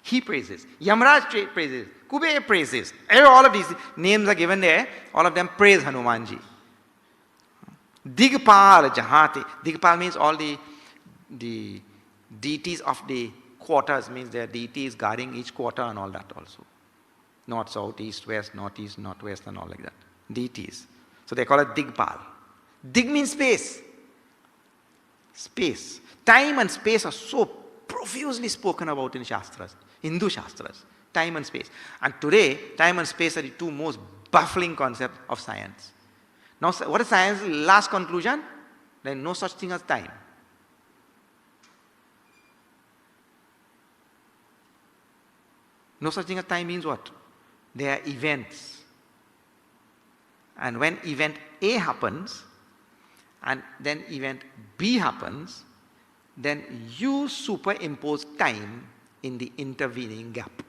He praises. Yamraj praises. Kuber praises. All of these names are given there. All of them praise Hanumanji. Digpal Jahate. Digpal means all the deities of the quarters, means there are deities guarding each quarter and all that also. North, south, east, west, northeast, northwest and all like that. Deities. So they call it Digpal. Dig means space. Space. Time and space are so profusely spoken about in Shastras, Hindu Shastras. Time and space. And today, time and space are the two most baffling concepts of science. Now, what is science's last conclusion? There is no such thing as time. No such thing as time means what? They are events. And when event A happens, and then event B happens, then you superimpose time in the intervening gap.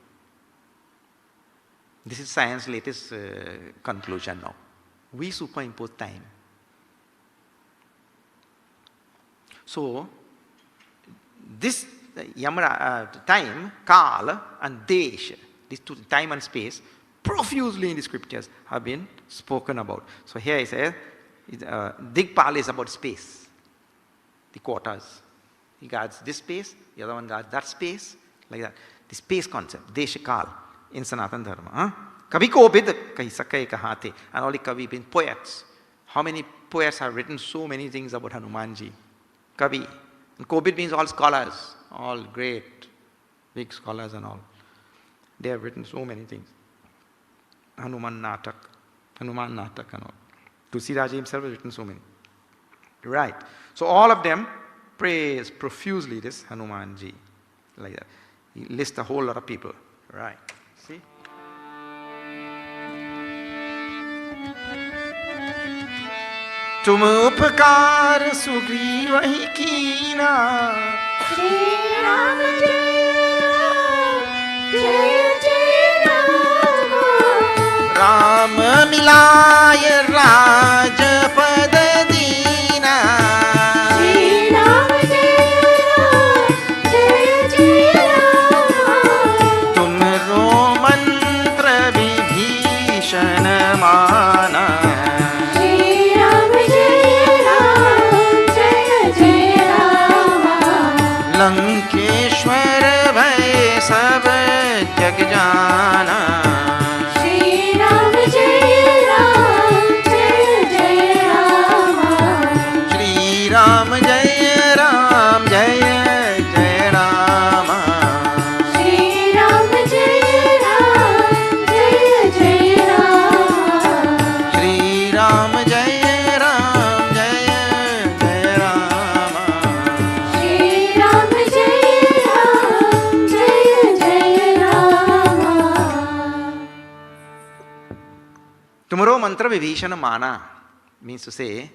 This is science's latest conclusion now. We superimpose time. So, this time, Kal and Desh, these two, time and space, profusely in the scriptures have been spoken about. So here he says, Digpal is about space, the quarters. He guards this space, the other one guards that space, like that. The space concept, Deshakal, in Sanatana Dharma. Kavi ko bid kahi sakai kahate. And all the Kavi means poets. How many poets have written so many things about Hanumanji? Kavi. And Kobid means all scholars, all great, big scholars and all. They have written so many things. Hanuman Natak and all. Tulsiraja himself has written so many. Right. So all of them praise profusely this Hanumanji. Like that. He lists a whole lot of people. Right. See? तुम उपकार सुग्रीव ही कीना श्री राम जय जय राम राम मिलाय राजपद दीना श्री राम जय जय राम तुमरो मंत्र विभीषण माना श्री राम जय जय राम लंकेश्वर भय सब जग जाना श्री राम जय जय राम श्री राम जय राम जय जय राम श्री राम जय जय राम श्री राम जय राम जय जय राम श्री राम जय जय Ram Tomorrow mantra Vibhishana mana means to say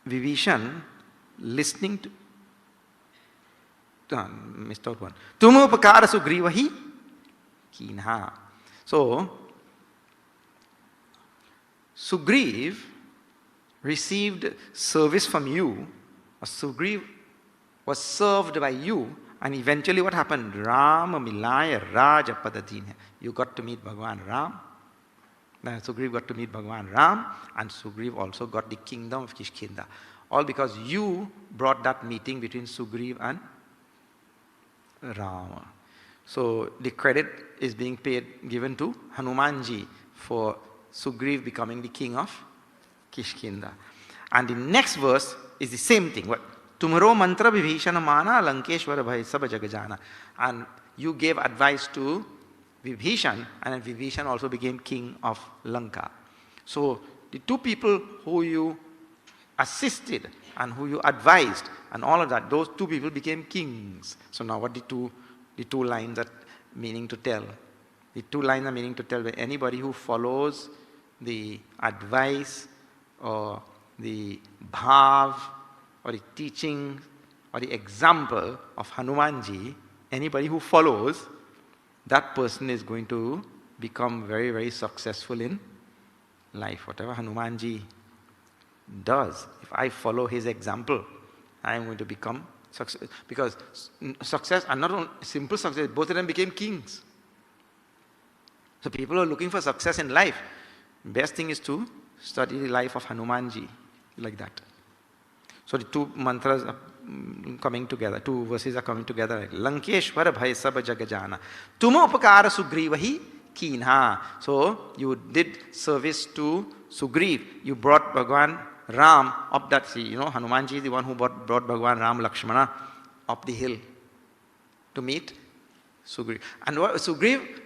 Vibhishan listening to missed out one. Tumu upakara sugrivahi kinha. So Sugriv received service from you, or Sugriv was served by you, and eventually what happened? Rama Milaya Raja Padadina. You got to meet Bhagavan Ram. Sugriv got to meet Bhagavan Ram, and Sugriv also got the kingdom of Kishkinda. All because you brought that meeting between Sugriv and Rama. So the credit is being given to Hanumanji for Sugriv becoming the king of Kishkinda. And the next verse is the same thing. What? Tumaro mantra vibhishana mana lankeshwara bhai sab jagajana. And you gave advice to Vibhishan, and then Vibhishan also became king of Lanka. So the two people who you assisted and who you advised and all of that, those two people became kings. So now what the two lines are meaning to tell? The two lines are meaning to tell that anybody who follows the advice or the bhav or the teaching or the example of Hanumanji, anybody who follows, that person is going to become very, very successful in life. Whatever Hanumanji does, if I follow his example, I am going to become success. Because success, and not only simple success, both of them became kings. So people who are looking for success in life, best thing is to study the life of Hanumanji, like that. So the two mantras are coming together, two verses are coming together. Lankeshwar bhai sab jagajana. Tuma upakara sugrivahi kinha. So you did service to Sugriv. You brought Bhagwan Ram up that sea. You know, Hanumanji is the one who brought Bhagwan Ram Lakshmana up the hill to meet Sugriv. And Sugriv,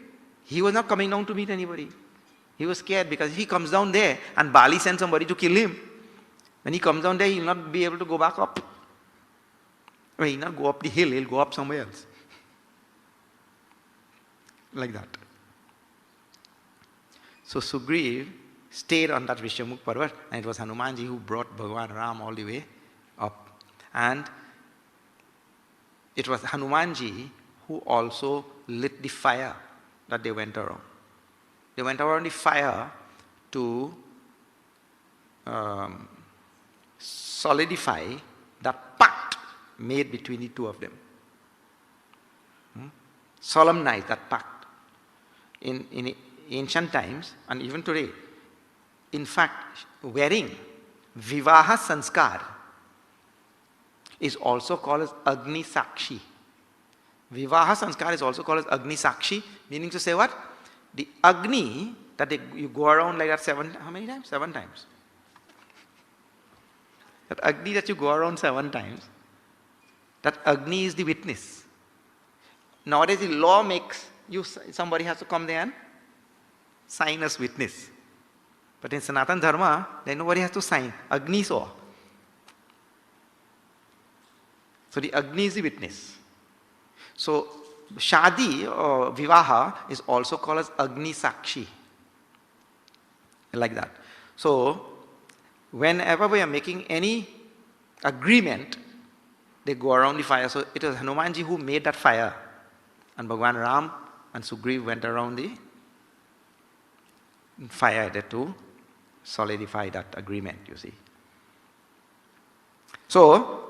he was not coming down to meet anybody. He was scared because if he comes down there and Bali sends somebody to kill him, when he comes down there, he will not be able to go back up. Well, he will not go up the hill, he will go up somewhere else. Like that. So Sugriv stayed on that Vishamukh Parvat, and it was Hanumanji who brought Bhagwan Ram all the way up. And it was Hanumanji who also lit the fire that they went around. They went around the fire to solidify that pact made between the two of them. Solemnize that pact. In ancient times and even today, in fact, wearing Vivaha Sanskar is also called as Agni Sakshi. Vivaha Sanskar is also called as Agni Sakshi, meaning to say what? The Agni that you go around like that how many times? 7 times. That Agni that you go around 7 times, that Agni is the witness. Nowadays the law makes somebody has to come there and sign as witness. But in Sanatan Dharma, then nobody has to sign. Agni saw. So the Agni is the witness. So Shadi or Vivaha is also called as Agni Sakshi. Like that. So whenever we are making any agreement, they go around the fire. So it was Hanumanji who made that fire. And Bhagwan Ram and Sugriv went around the fire there to solidify that agreement, you see. So,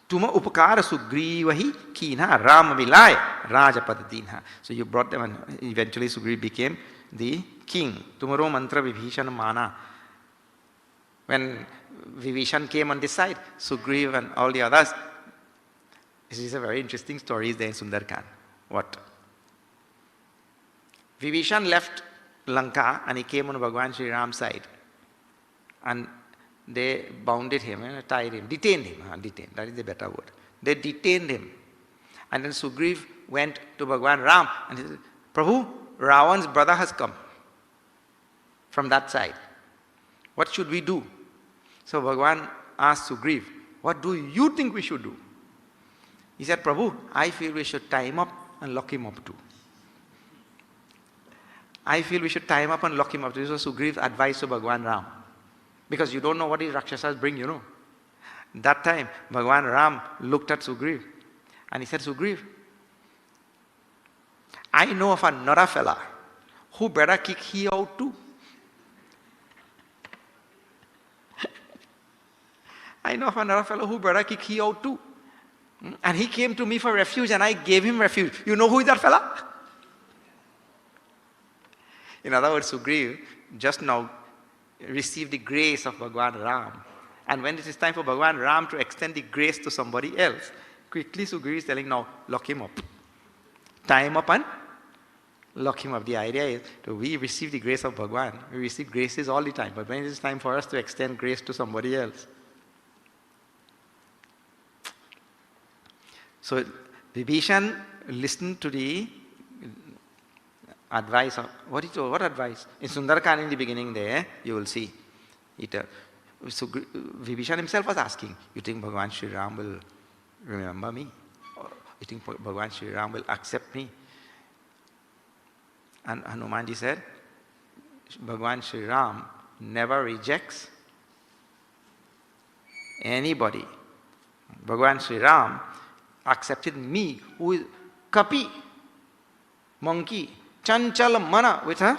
Tuma upakara Sugrivahi kina Rama vilay Rajapadatinha. So you brought them and eventually Sugriv became the king. Tumaro mantra Vibhishan mana. When Vibhishan came on this side, Sugriv and all the others, this is a very interesting story there in Sundarkan. What? Vibhishan left Lanka and he came on Bhagwan Sri Ram's side. And they bounded him and tied him, detained him. Detained, that is the better word. They detained him. And then Sugriv went to Bhagwan Ram and he said, Prabhu, Ravan's brother has come from that side. What should we do? So Bhagwan asked Sugriv, what do you think we should do? He said, Prabhu, I feel we should tie him up and lock him up too. I feel we should tie him up and lock him up. This was Sugriv's advice to Bhagwan Ram. Because you don't know what these Rakshasas bring, you know. That time, Bhagwan Ram looked at Sugriv and he said, Sugriv, I know of another fella who better kick he out too. I know of another fellow who better kick he out too. And he came to me for refuge and I gave him refuge. You know who is that fella? In other words, Sugriv just now received the grace of Bhagwan Ram. And when it is time for Bhagwan Ram to extend the grace to somebody else, quickly Sugriv is telling, now lock him up. Tie him up and lock him up. The idea is, we receive the grace of Bhagwan. We receive graces all the time. But when it is time for us to extend grace to somebody else. So Vibhishan listened to the advice of, what advice? In Sundarkan in the beginning there, you will see it. So Vibhishan himself was asking, you think Bhagavan Sri Ram will remember me? Or you think Bhagavan Sri Ram will accept me? And Hanumanji said, Bhagavan Sri Ram never rejects anybody. Bhagavan Sri Ram accepted me, who is Kapi, monkey, Chanchal Mana, with her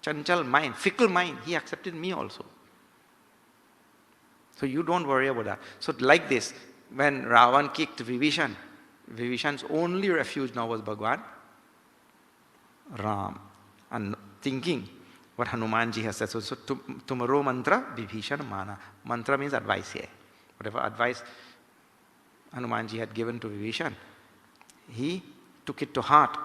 Chanchal mind, fickle mind. He accepted me also. So you don't worry about that. So like this, when Ravan kicked Vibhishan, Vibhishan's only refuge now was Bhagavan Ram. And thinking what Hanumanji has said. So tomorrow mantra, Vibhishan mana. Mantra means advice here. Whatever advice Hanumanji had given to Vibhishan, he took it to heart.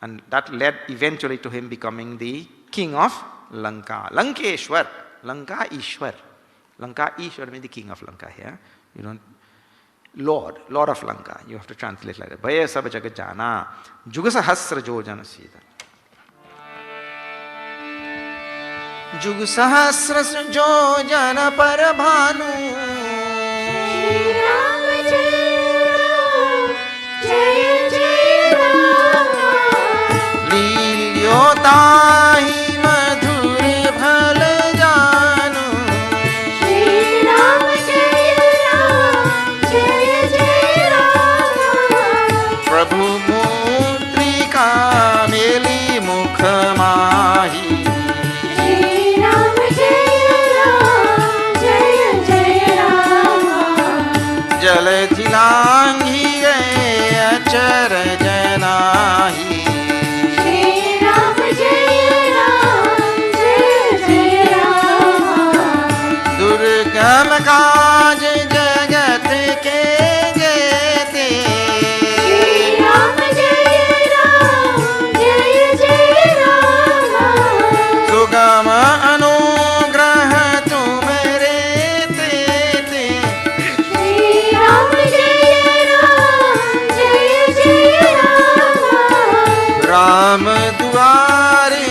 And that led eventually to him becoming the king of Lanka. Lankeshwar. Lanka Ishwar. Lanka Ishwar means the king of Lanka here. You don't. Lord of Lanka. You have to translate like that. Bhaya sab jagat jana. Jugasahasra jojana sita. Jugasahasra jojana parabhanu. Shri Ram Jaya Jaya Ram. Leelyotahi madhur bhal janu. Shri Ram Jaya Jaya Ram. Prabhu mutrika meli mukh mahi. Shri Ram Jaya Jaya Ram. Jal jilanghi gaya achar janahi. Shri Ram Jaya Jaya Ram. Durgam kaaj jagat ke jete. Shri Ram Jaya Jaya Ram. Sugam anugrah tumre te. Shri Ram Jaya Jaya Ram. Ram duare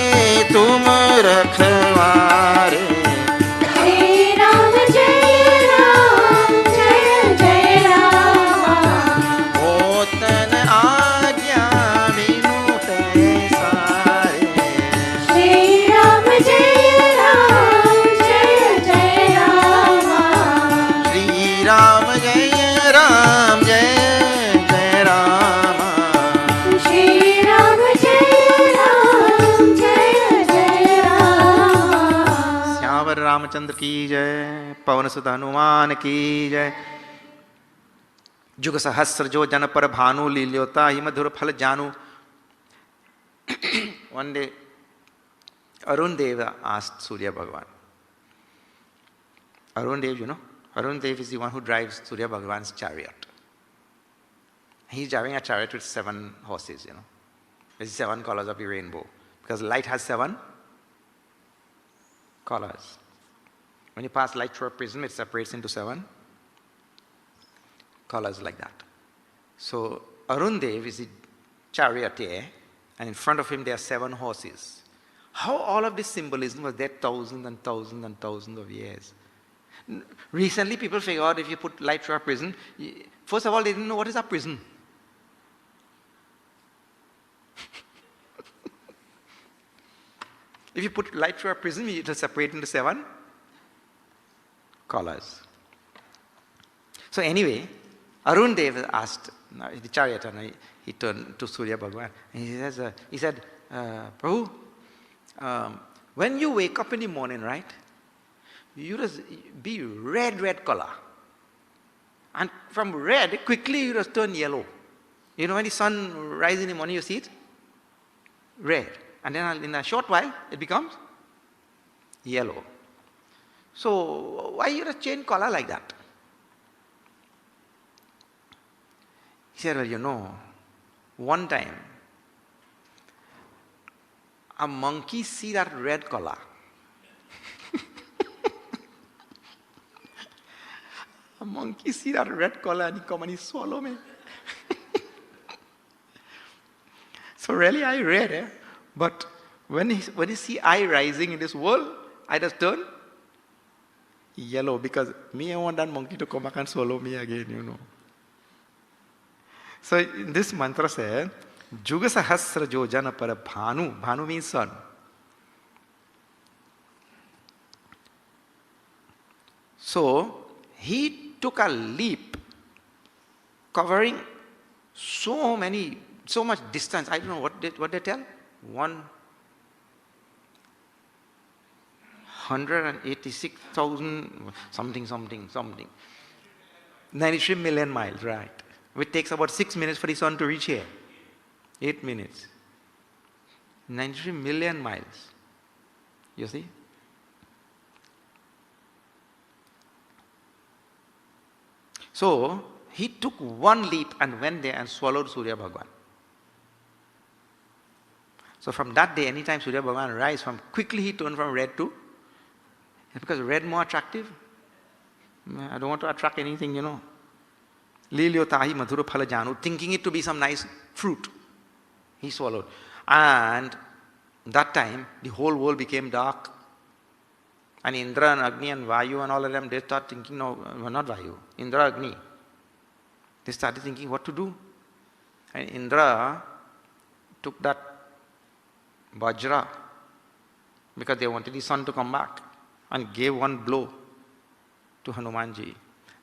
tum rakhware. Shri Ram Jaya Jaya Ram. Otan aagya binu hai sare. Shri Ram Jaya Jaya Ram. Shri Ram Jai Ram Jai Jai Ram. Shri Ram Jaya Jaya Ram. श्यावर Ramchandra की जय, पवन सुत हनुमान की जय। जुग सहस्र जो जन पर भानु, लील्योता ही मधुर फल जानू। One day, Arun Dev asked Surya Bhagavan. Arun Dev, you know, Arun Dev is the one who drives Surya Bhagavan's chariot. He's driving a chariot with 7 horses, you know. There's 7 colors of the rainbow. Because light has 7 colors. When you pass light through a prism, it separates into 7 colors like that. So Arun Dev is the charioteer, and in front of him there are 7 horses. How all of this symbolism was there thousands and thousands and thousands of years. Recently people figure out if you put light through a prism, first of all they didn't know what is a prism. If you put light through a prism, it will separate into 7 colors. So anyway, Arun Dev asked the charioteer, and he turned to Surya Bhagavan, and he said, Prabhu, when you wake up in the morning, right, you just be red color. And from red, quickly you just turn yellow. You know when the sun rises in the morning, you see it? Red. And then in a short while, it becomes yellow. So why you just change color like that? He said, well, you know, one time, a monkey see that red color. A monkey see that red color and he come and he swallow me. So really I read, but when you see I rising in this world, I just turn yellow because I want that monkey to come back and swallow me again, So this mantra says, Juga Sahasra Jojana Para Bhanu. Bhanu means sun. So he took a leap covering so much distance. I don't know what they tell. 186,000 something. 93 million miles, right. Which takes about 6 minutes for the sun to reach here. 8 minutes. 93 million miles. You see? So, he took one leap and went there and swallowed Surya Bhagwan. So from that day, anytime Surya Bhagwan rise, quickly he turned from red to, because red more attractive. I don't want to attract anything, Lilyo tahi madhura phala janu, thinking it to be some nice fruit. He swallowed. And that time, the whole world became dark. And Indra and Agni and Vayu and all of them, they start thinking, no, not Vayu, Indra, Agni. They started thinking what to do. And Indra took that Vajra, because they wanted the sun to come back, and gave one blow to Hanumanji.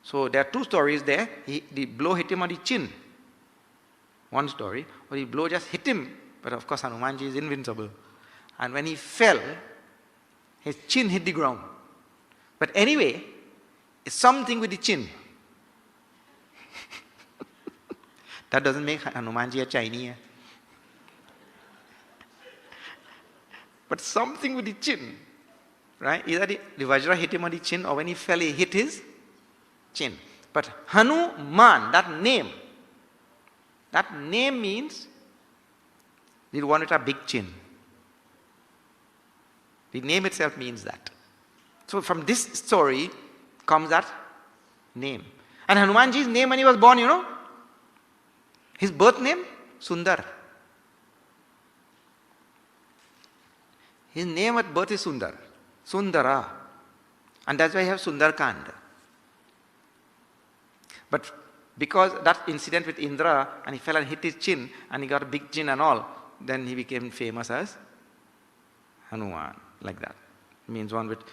So there are two stories there. The blow hit him on the chin. One story, or the blow just hit him, but of course Hanumanji is invincible. And when he fell, his chin hit the ground. But anyway, it's something with the chin. That doesn't make Hanumanji a Chinese. But something with the chin, right? Either the Vajra hit him on the chin, or when he fell, he hit his chin. But Hanuman, that name means the one with a big chin. The name itself means that. So from this story comes that name. And Hanumanji's name when he was born, his birth name, Sundar. His name at birth is Sundar. Sundara. And that's why he has Sundarkand. But because that incident with Indra, and he fell and hit his chin, and he got a big chin and all, then he became famous as Hanuman. Like that. It means one with,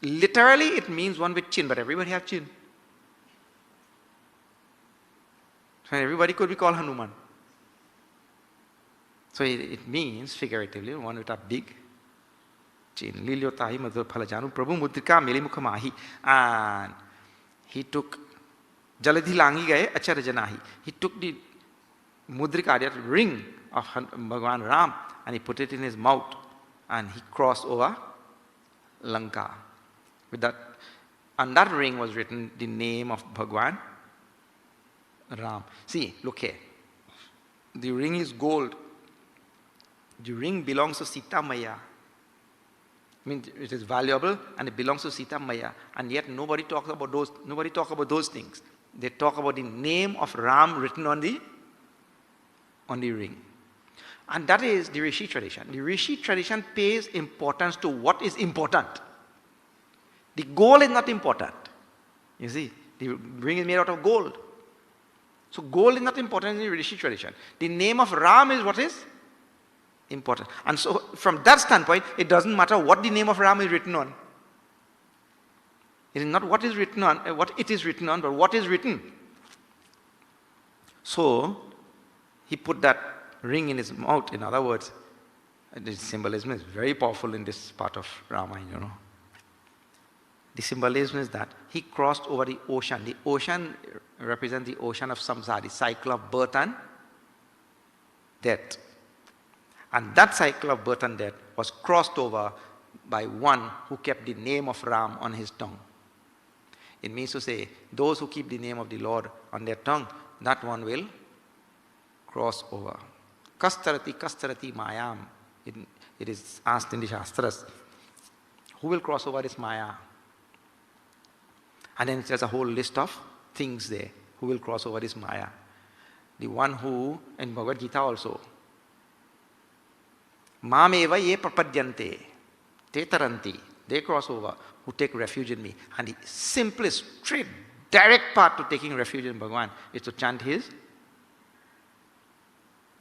literally it means one with chin, but everybody has chin. So everybody could be called Hanuman. So it means figuratively one with a big chin. Lilyo tahi madhur phalajanu prabhu mudrika meli mukha mahi. And he took Jaladhi langi gaye acha rajanahi. He took the mudrika, that ring of Bhagwan Ram, and he put it in his mouth, and he crossed over Lanka. With that, on that ring was written the name of Bhagwan Ram. See, look here. The ring is gold. The ring belongs to Sita Maya. I mean, it is valuable and it belongs to Sita Maya. And yet nobody talks about those things. They talk about the name of Ram written on the ring. And that is the Rishi tradition. The Rishi tradition pays importance to what is important. The gold is not important. You see, the ring is made out of gold. So gold is not important in the Rishi tradition. The name of Ram is what is important. And so from that standpoint, it doesn't matter what the name of Ram is written on. It is not what is written on, what it is written on, but what is written. So he put that ring in his mouth. In other words, the symbolism is very powerful in this part of Ramayana, The symbolism is that he crossed over the ocean. The ocean represents the ocean of samsara, the cycle of birth and death. And that cycle of birth and death was crossed over by one who kept the name of Ram on his tongue. It means to say, those who keep the name of the Lord on their tongue, that one will cross over. Kastarati mayam. It is asked in the Shastras, who will cross over this maya? And then there's a whole list of things there. Who will cross over this maya? The one who, in Bhagavad Gita also, Mameva ye prapadyante, te taranti, they cross over, who take refuge in me. And the simplest, straight, direct path to taking refuge in Bhagavan is to chant his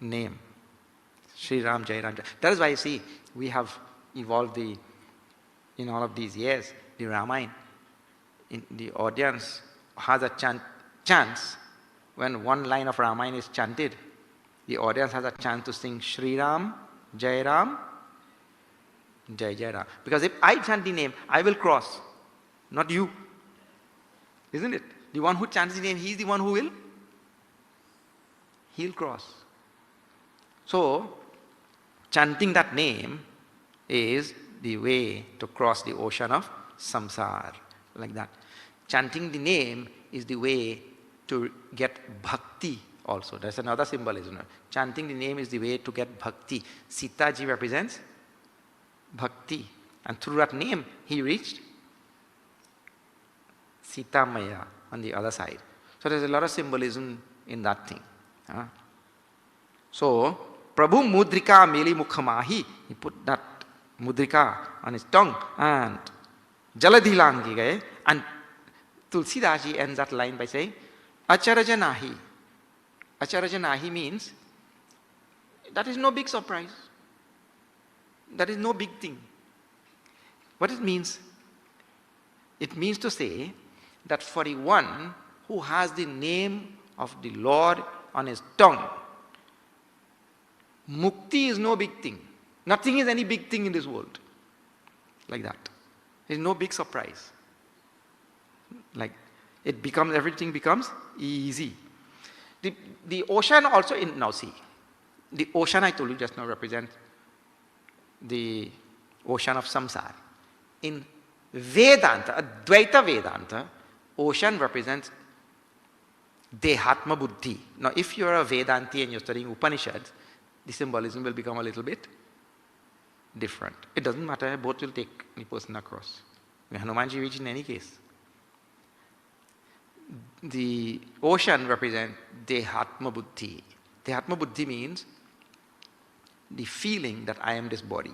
name. Sri Ram, Jai Ram. That is why you see, we have evolved in all of these years, the Ramayana. In the audience has a chance when one line of Ramayana is chanted, the audience has a chance to sing Sri Ram, Jai Ram, Jai Jai Ram. Because if I chant the name, I will cross, not you. Isn't it? The one who chants the name, he is the one who he'll cross. So, chanting that name is the way to cross the ocean of samsara, like that. Chanting the name is the way to get bhakti also. That's another symbolism. Chanting the name is the way to get bhakti. Sita ji represents bhakti. And through that name, he reached Chinmaya on the other side. So there's a lot of symbolism in that thing. So, Prabhu Mudrika Meli Mukhamahi, he put that Mudrika on his tongue and Jaladhilangi gaye. And Tulsidaji ends that line by saying, Acharaja Nahi. Acharaja Nahi means, that is no big surprise. That is no big thing. What it means? It means to say that for the one who has the name of the Lord on his tongue, mukti is no big thing. Nothing is any big thing in this world. Like that. There is no big surprise. Like everything becomes easy. The ocean also now see, the ocean I told you just now represents the ocean of samsara. In Vedanta, Advaita Vedanta, ocean represents Dehatma Buddhi. Now if you are a Vedanti and you're studying Upanishads, the symbolism will become a little bit different. It doesn't matter, both will take the person across. Hanumanji reached in any case. The ocean represents Dehatma Buddhi. Dehatma Buddhi means the feeling that I am this body.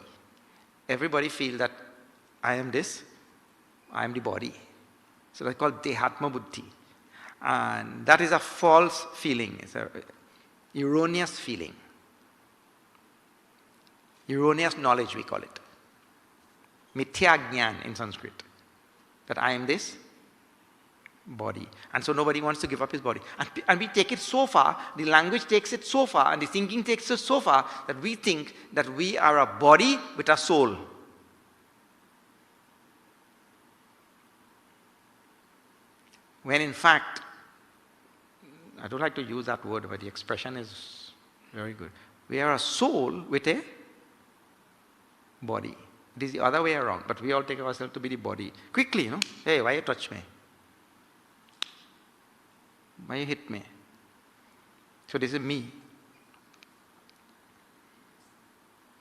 Everybody feels that I am this, I am the body. So that's called Dehatma Buddhi. And that is a false feeling. It's an erroneous feeling. Erroneous knowledge we call it. Mithya Jnana in Sanskrit. That I am this body. And so nobody wants to give up his body. And we take it so far, the language takes it so far, and the thinking takes it so far, that we think that we are a body with a soul. When in fact, I don't like to use that word, but the expression is very good. We are a soul with a body. It is the other way around, but we all take ourselves to be the body. Quickly, you know, hey, why you touch me? Why you hit me? So this is me.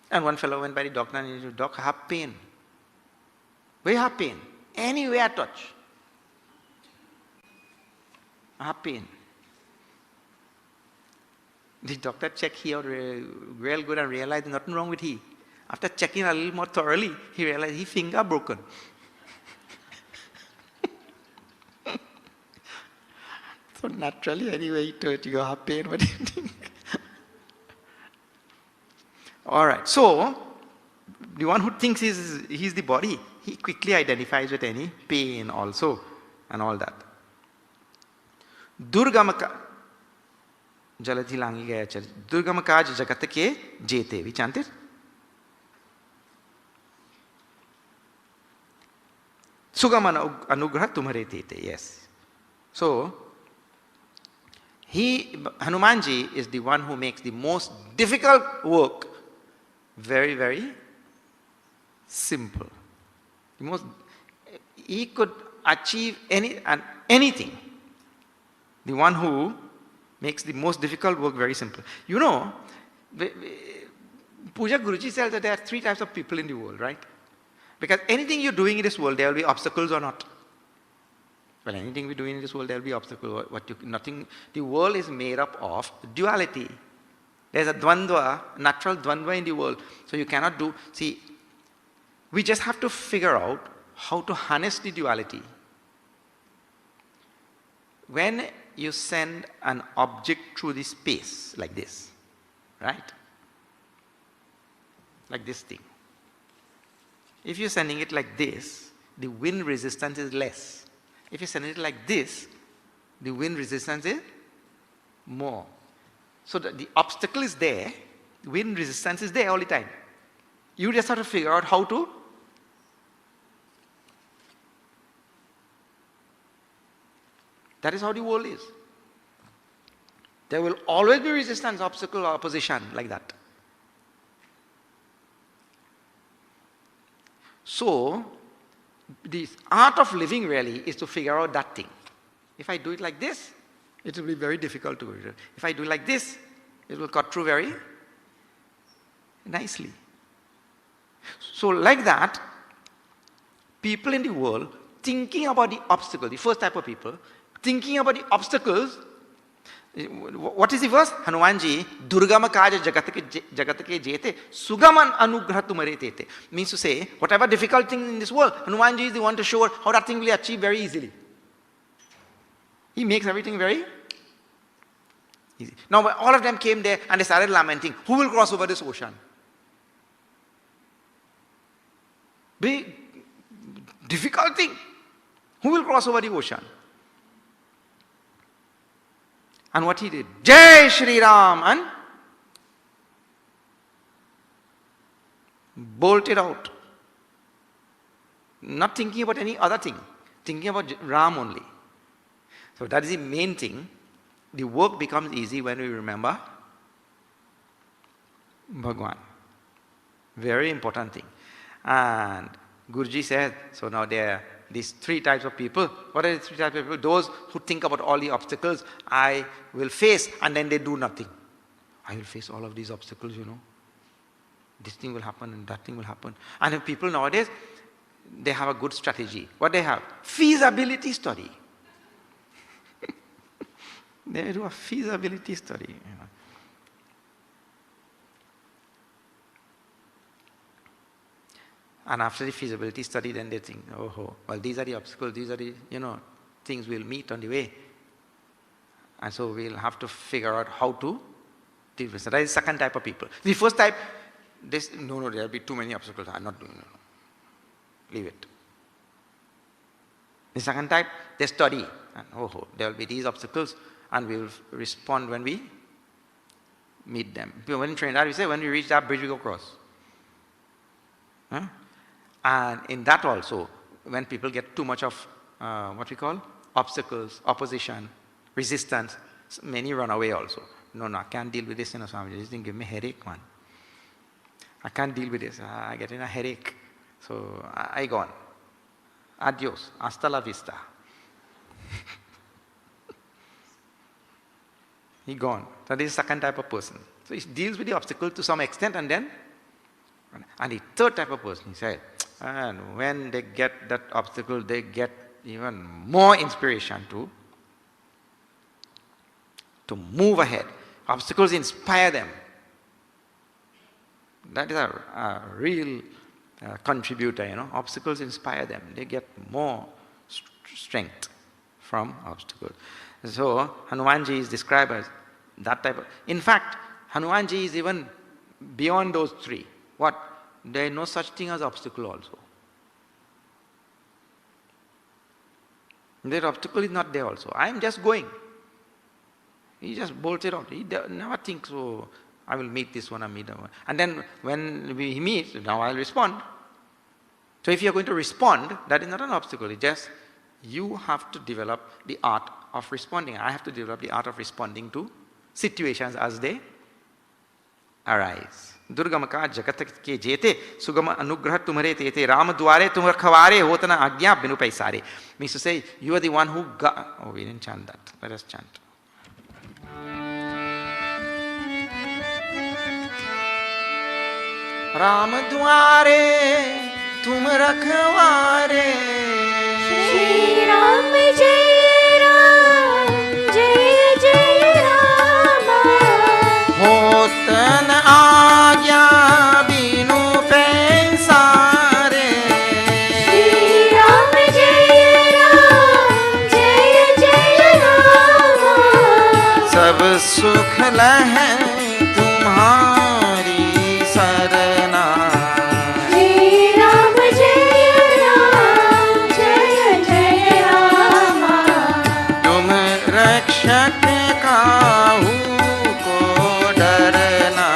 And one fellow went by the doctor and he said, Doc, I have pain. Where you have pain? Anywhere I touch. I have pain. The doctor checked he out real good and realized nothing wrong with he. After checking a little more thoroughly, he realized his finger broken. So naturally, anyway, he told you have pain, what do you think? Alright, so the one who thinks he's the body, he quickly identifies with any pain also and all that. Durgamaka Jaladhilangi gaya chari. Durgamaka jagatake jete. We chant it. Sugamana anugraha tumhare tete. Yes. So, Hanumanji is the one who makes the most difficult work very, very simple. He could achieve anything. The one who makes the most difficult work very simple. You know, Puja Guruji says that there are 3 types of people in the world, right? Because anything you're doing in this world, there will be obstacles or not. Well, anything we're doing in this world, there will be obstacles. The world is made up of duality. There's a dvandva, natural dvandva in the world. So you cannot do, see, We just have to figure out how to harness the duality. When you send an object through the space like this, right? Like this thing. If you're sending it like this, the wind resistance is less. If you're sending it like this, the wind resistance is more. So the obstacle is there, the wind resistance is there all the time. You just have to figure out how to that is how the world is. There will always be resistance, obstacle, or opposition like that. So, the art of living really is to figure out that thing. If I do it like this, it will be very difficult to do it. If I do it like this, it will cut through very nicely. So like that, people in the world thinking about the obstacle, the first type of people, thinking about the obstacles. What is the verse? Hanumanji, Durgama kaja jagatake jete, Sugaman anugrah tumare tete. Means to say, whatever difficult thing in this world, Hanumanji is the one to show how that thing will be achieved very easily. He makes everything very easy. Now, all of them came there and they started lamenting, who will cross over this ocean? Big, difficult thing. Who will cross over the ocean? And what he did? Jai Shri Ram, and bolted out. Not thinking about any other thing. Thinking about Ram only. So that is the main thing. The work becomes easy when we remember Bhagwan. Very important thing. And Guruji said, so now there are these three types of people. What are the three types of people? Those who think about all the obstacles I will face and then they do nothing. I will face all of these obstacles, you know. This thing will happen and that thing will happen. And if people nowadays, they have a good strategy. What they have? Feasibility study. They do a feasibility study. You know. And after the feasibility study, then they think, oh, well, these are the obstacles, these are the, things we'll meet on the way. And so we'll have to figure out how to deal with it. That is the second type of people. The first type, no, there will be too many obstacles. I'm not doing it. Leave it. The second type, they study. And there will be these obstacles, and we will respond when we meet them. When in Trinidad, we say, when we reach that bridge, we go across. Huh? And in that also, when people get too much of what we call obstacles, opposition, resistance, many run away also. No, I can't deal with this, Swamiji. This thing give me headache, man. I can't deal with this. I get in a headache. So I gone. Adios. Hasta la vista. He gone. So this is the second type of person. So he deals with the obstacle to some extent and then. And the third type of person, he said, and when they get that obstacle, they get even more inspiration to move ahead. Obstacles inspire them. That is a real contributor, Obstacles inspire them. They get more strength from obstacles. So, Hanumanji is described as that type of... In fact, Hanumanji is even beyond those three. What? There is no such thing as obstacle also. That obstacle is not there also. I am just going. He just bolts it out. He never thinks, I will meet this one, I meet that one. And then when he meets, now I'll respond. So if you're going to respond, that is not an obstacle. It's just you have to develop the art of responding. I have to develop the art of responding to situations as they arise. Durgamaka jagat ke jete sugama anugrah tumare tete Ram dware tum rakhware hotana agya binu paisare. Means to say, you are the one who we didn't chant that. Let us chant. Ram dware tum rakhware Shri Ram Jai Ram Jai Jai Rama hotana agya binu paisare लहै तुम्हारी सरना। श्री राम जय जय राम। तुम रक्षक काहू को डरना।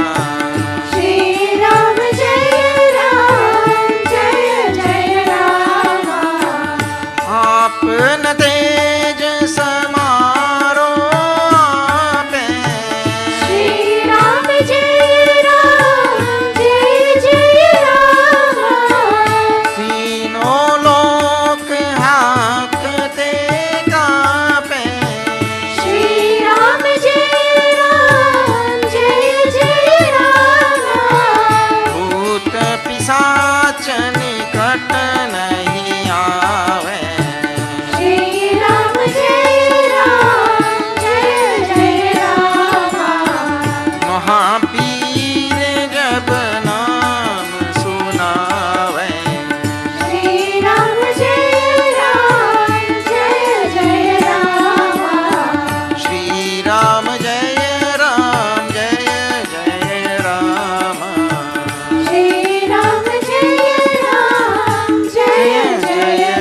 श्री राम जय राम। आपन तेज समारो आपे। श्री राम जय राम। तीनों लोक हाकते कापे। श्री राम जय राम। भूत पिशाच निकट नहीं आवे। श्री राम जय राम। महावीर जब नाम सुनावे। श्री राम जय राम। श्री राम जय राम जय राम। श्री राम जय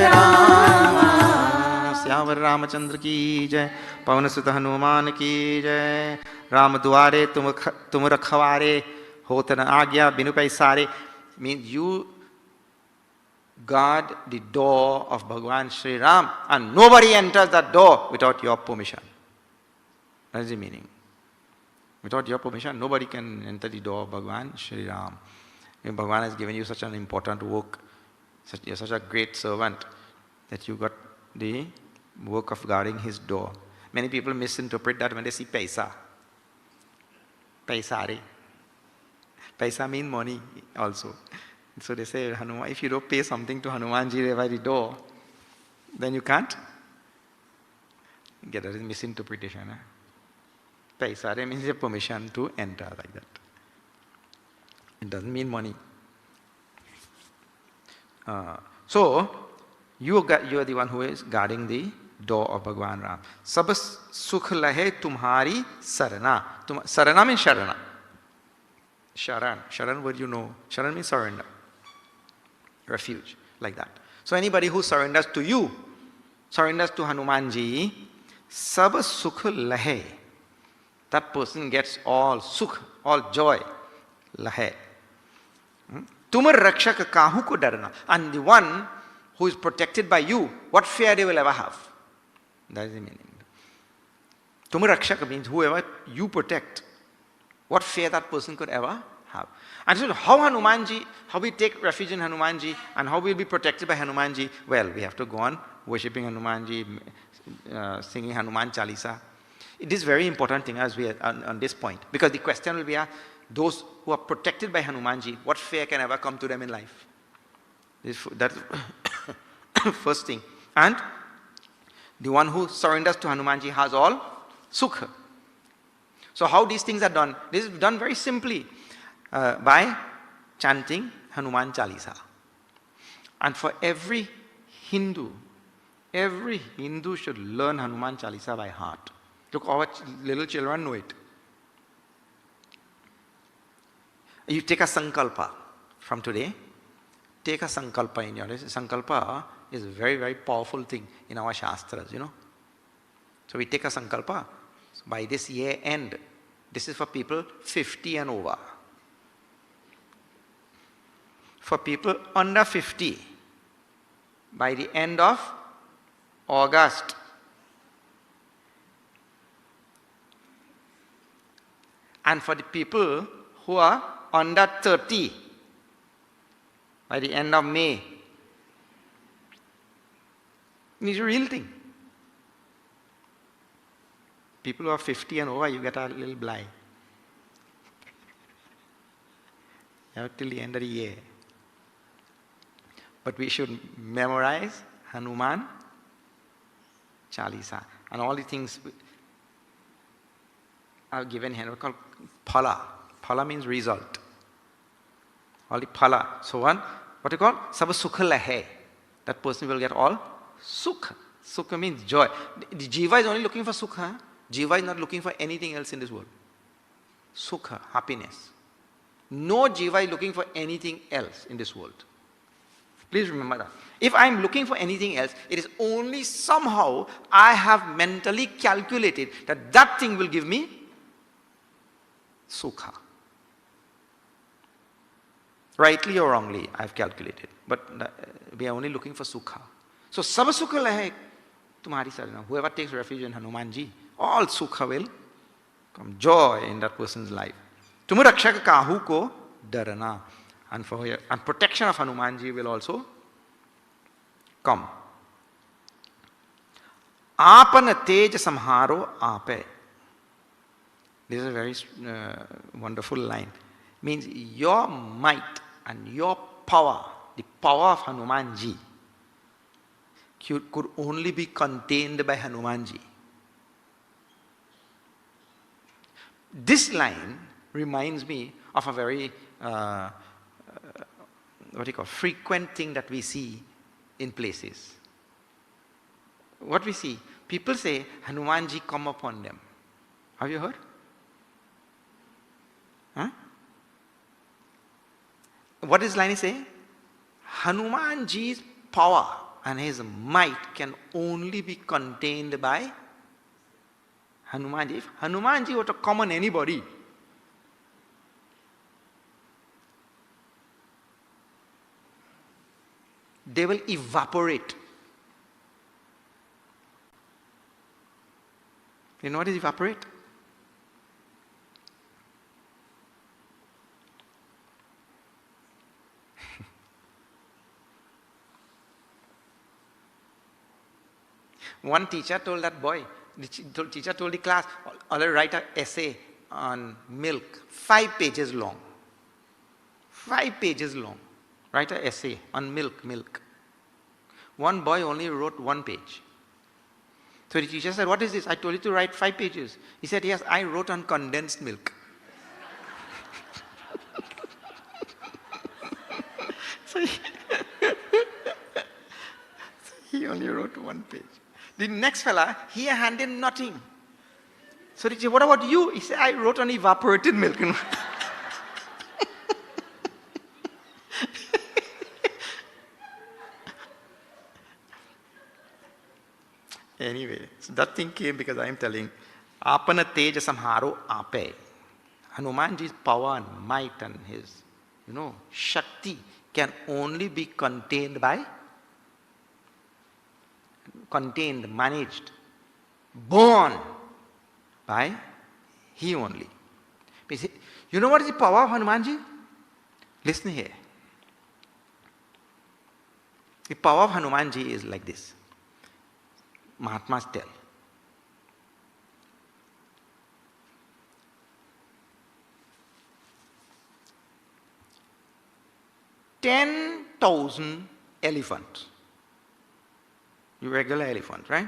राम। श्यावर रामचंद्र की जय। पवन सुत हनुमान की जय। राम द्वारे तुम रखवारे, होत न आज्ञा बिनु पैसारे। Means you guard the door of Bhagwan Sri Ram, and nobody enters that door without your permission. That is the meaning. Without your permission, nobody can enter the door of Bhagwan Sri Ram. If Bhagwan has given you such an important work, you're such a great servant, that you got the work of guarding his door. Many people misinterpret that when they see paisa. Paisari. Paisa means money also. So they say, Hanuman, if you don't pay something to Hanumanji by the door, then you can't. Get that is misinterpretation. Paisari means a permission to enter like that. It doesn't mean money. So, you are the one who is guarding the door of Bhagwan Ram. Sab sukh lahe tumhari sarana. Sarana means sharana. Sharan word you know. Sharan means surrender. Refuge, like that. So anybody who surrenders to you, surrenders to Hanumanji, sab sukh lahe. That person gets all sukh, all joy. Lahe. Tumar rakshak kahu ko darna. And the one who is protected by you, what fear they will ever have? That is the meaning. Tumar rakshak means whoever you protect, what fear that person could ever have. And so how we take refuge in Hanumanji and how we'll be protected by Hanumanji? Well, we have to go on worshipping Hanumanji, singing Hanuman Chalisa. It is very important thing as we are on this point. Because the question will be, those who are protected by Hanumanji, what fear can ever come to them in life? That's first thing. And the one who surrenders to Hanumanji has all sukha. So how these things are done? This is done very simply by chanting Hanuman Chalisa. And for every Hindu should learn Hanuman Chalisa by heart. Look, our little children know it. You take a sankalpa from today. Take a sankalpa in your life. Sankalpa is a very, very powerful thing in our shastras, you know. So we take a sankalpa. So by this year end, this is for people 50 and over. For people under 50, by the end of August, and for the people who are under 30, by the end of May. It's a real thing. People who are 50 and over, you get a little blind. Till the end of the year. But we should memorize Hanuman Chalisa. And all the things are given here. Called phala. Phala means result. All the phala. So one, what you call? Sab sukha lahe. That person will get all sukha. Sukha means joy. The jiva is only looking for sukha. Jiva is not looking for anything else in this world. Sukha, happiness. No jiva is looking for anything else in this world. Please remember that. If I am looking for anything else, it is only somehow I have mentally calculated that that thing will give me sukha. Rightly or wrongly, I have calculated. But we are only looking for sukha. So, sab sukha lahe tumhari sarana. Whoever takes refuge in Hanumanji, all sukha will come. Joy in that person's life. Tum rakshak kahu ko darana. And protection of Hanumanji will also come. Apan tej samharo ape. This is a very wonderful line. Means your might and your power, the power of Hanumanji, could only be contained by Hanumanji. This line reminds me of a very frequent thing that we see in places. What we see? People say, Hanumanji come upon them. Have you heard? Huh? What is line is saying? Hanumanji's power and his might can only be contained by Hanumanji. If Hanumanji were to come on anybody, they will evaporate. You know what is evaporate? One teacher told that boy, the teacher told the class, write an essay on milk, 5 pages long. 5 pages long. Write an essay on milk. One boy only wrote 1 page. So the teacher said, what is this? I told you to write 5 pages. He said, yes, I wrote on condensed milk. So he only wrote 1 page. The next fella, he handed nothing. So he said, what about you? He said, I wrote on evaporated milk. Anyway, so that thing came because I am telling, Apana teja samharo ape. Hanumanji's power and might and his, Shakti can only be contained, managed, born by he only. You know what is the power of Hanumanji? Listen here. The power of Hanumanji is like this. Mahatmas tell. $10,000 elephants, the regular elephant, right,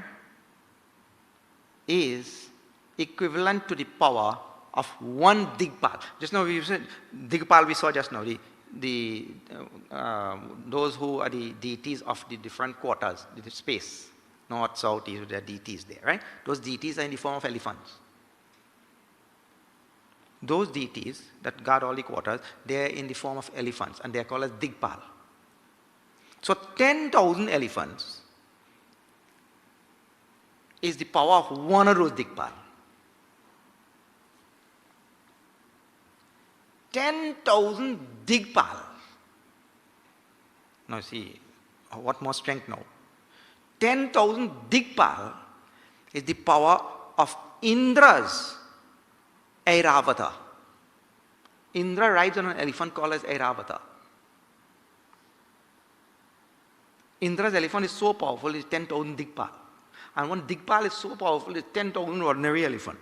is equivalent to the power of 1 Digpal. Just now we said Digpal, we saw just now those who are the deities of the different quarters, the space, north, south, east, there are deities there, right? Those deities are in the form of elephants. Those deities that guard all the quarters, they are in the form of elephants and they are called as Digpal. So 10,000 elephants is the power of 1 of those Digpal. 10,000 Digpal. Now see, what more strength now? 10,000 Digpal is the power of Indra's Airavata. Indra rides on an elephant called as Airavata. Indra's elephant is so powerful, it's 10,000 Digpal. And 1 Digpal is so powerful, it's 10,000 ordinary elephant.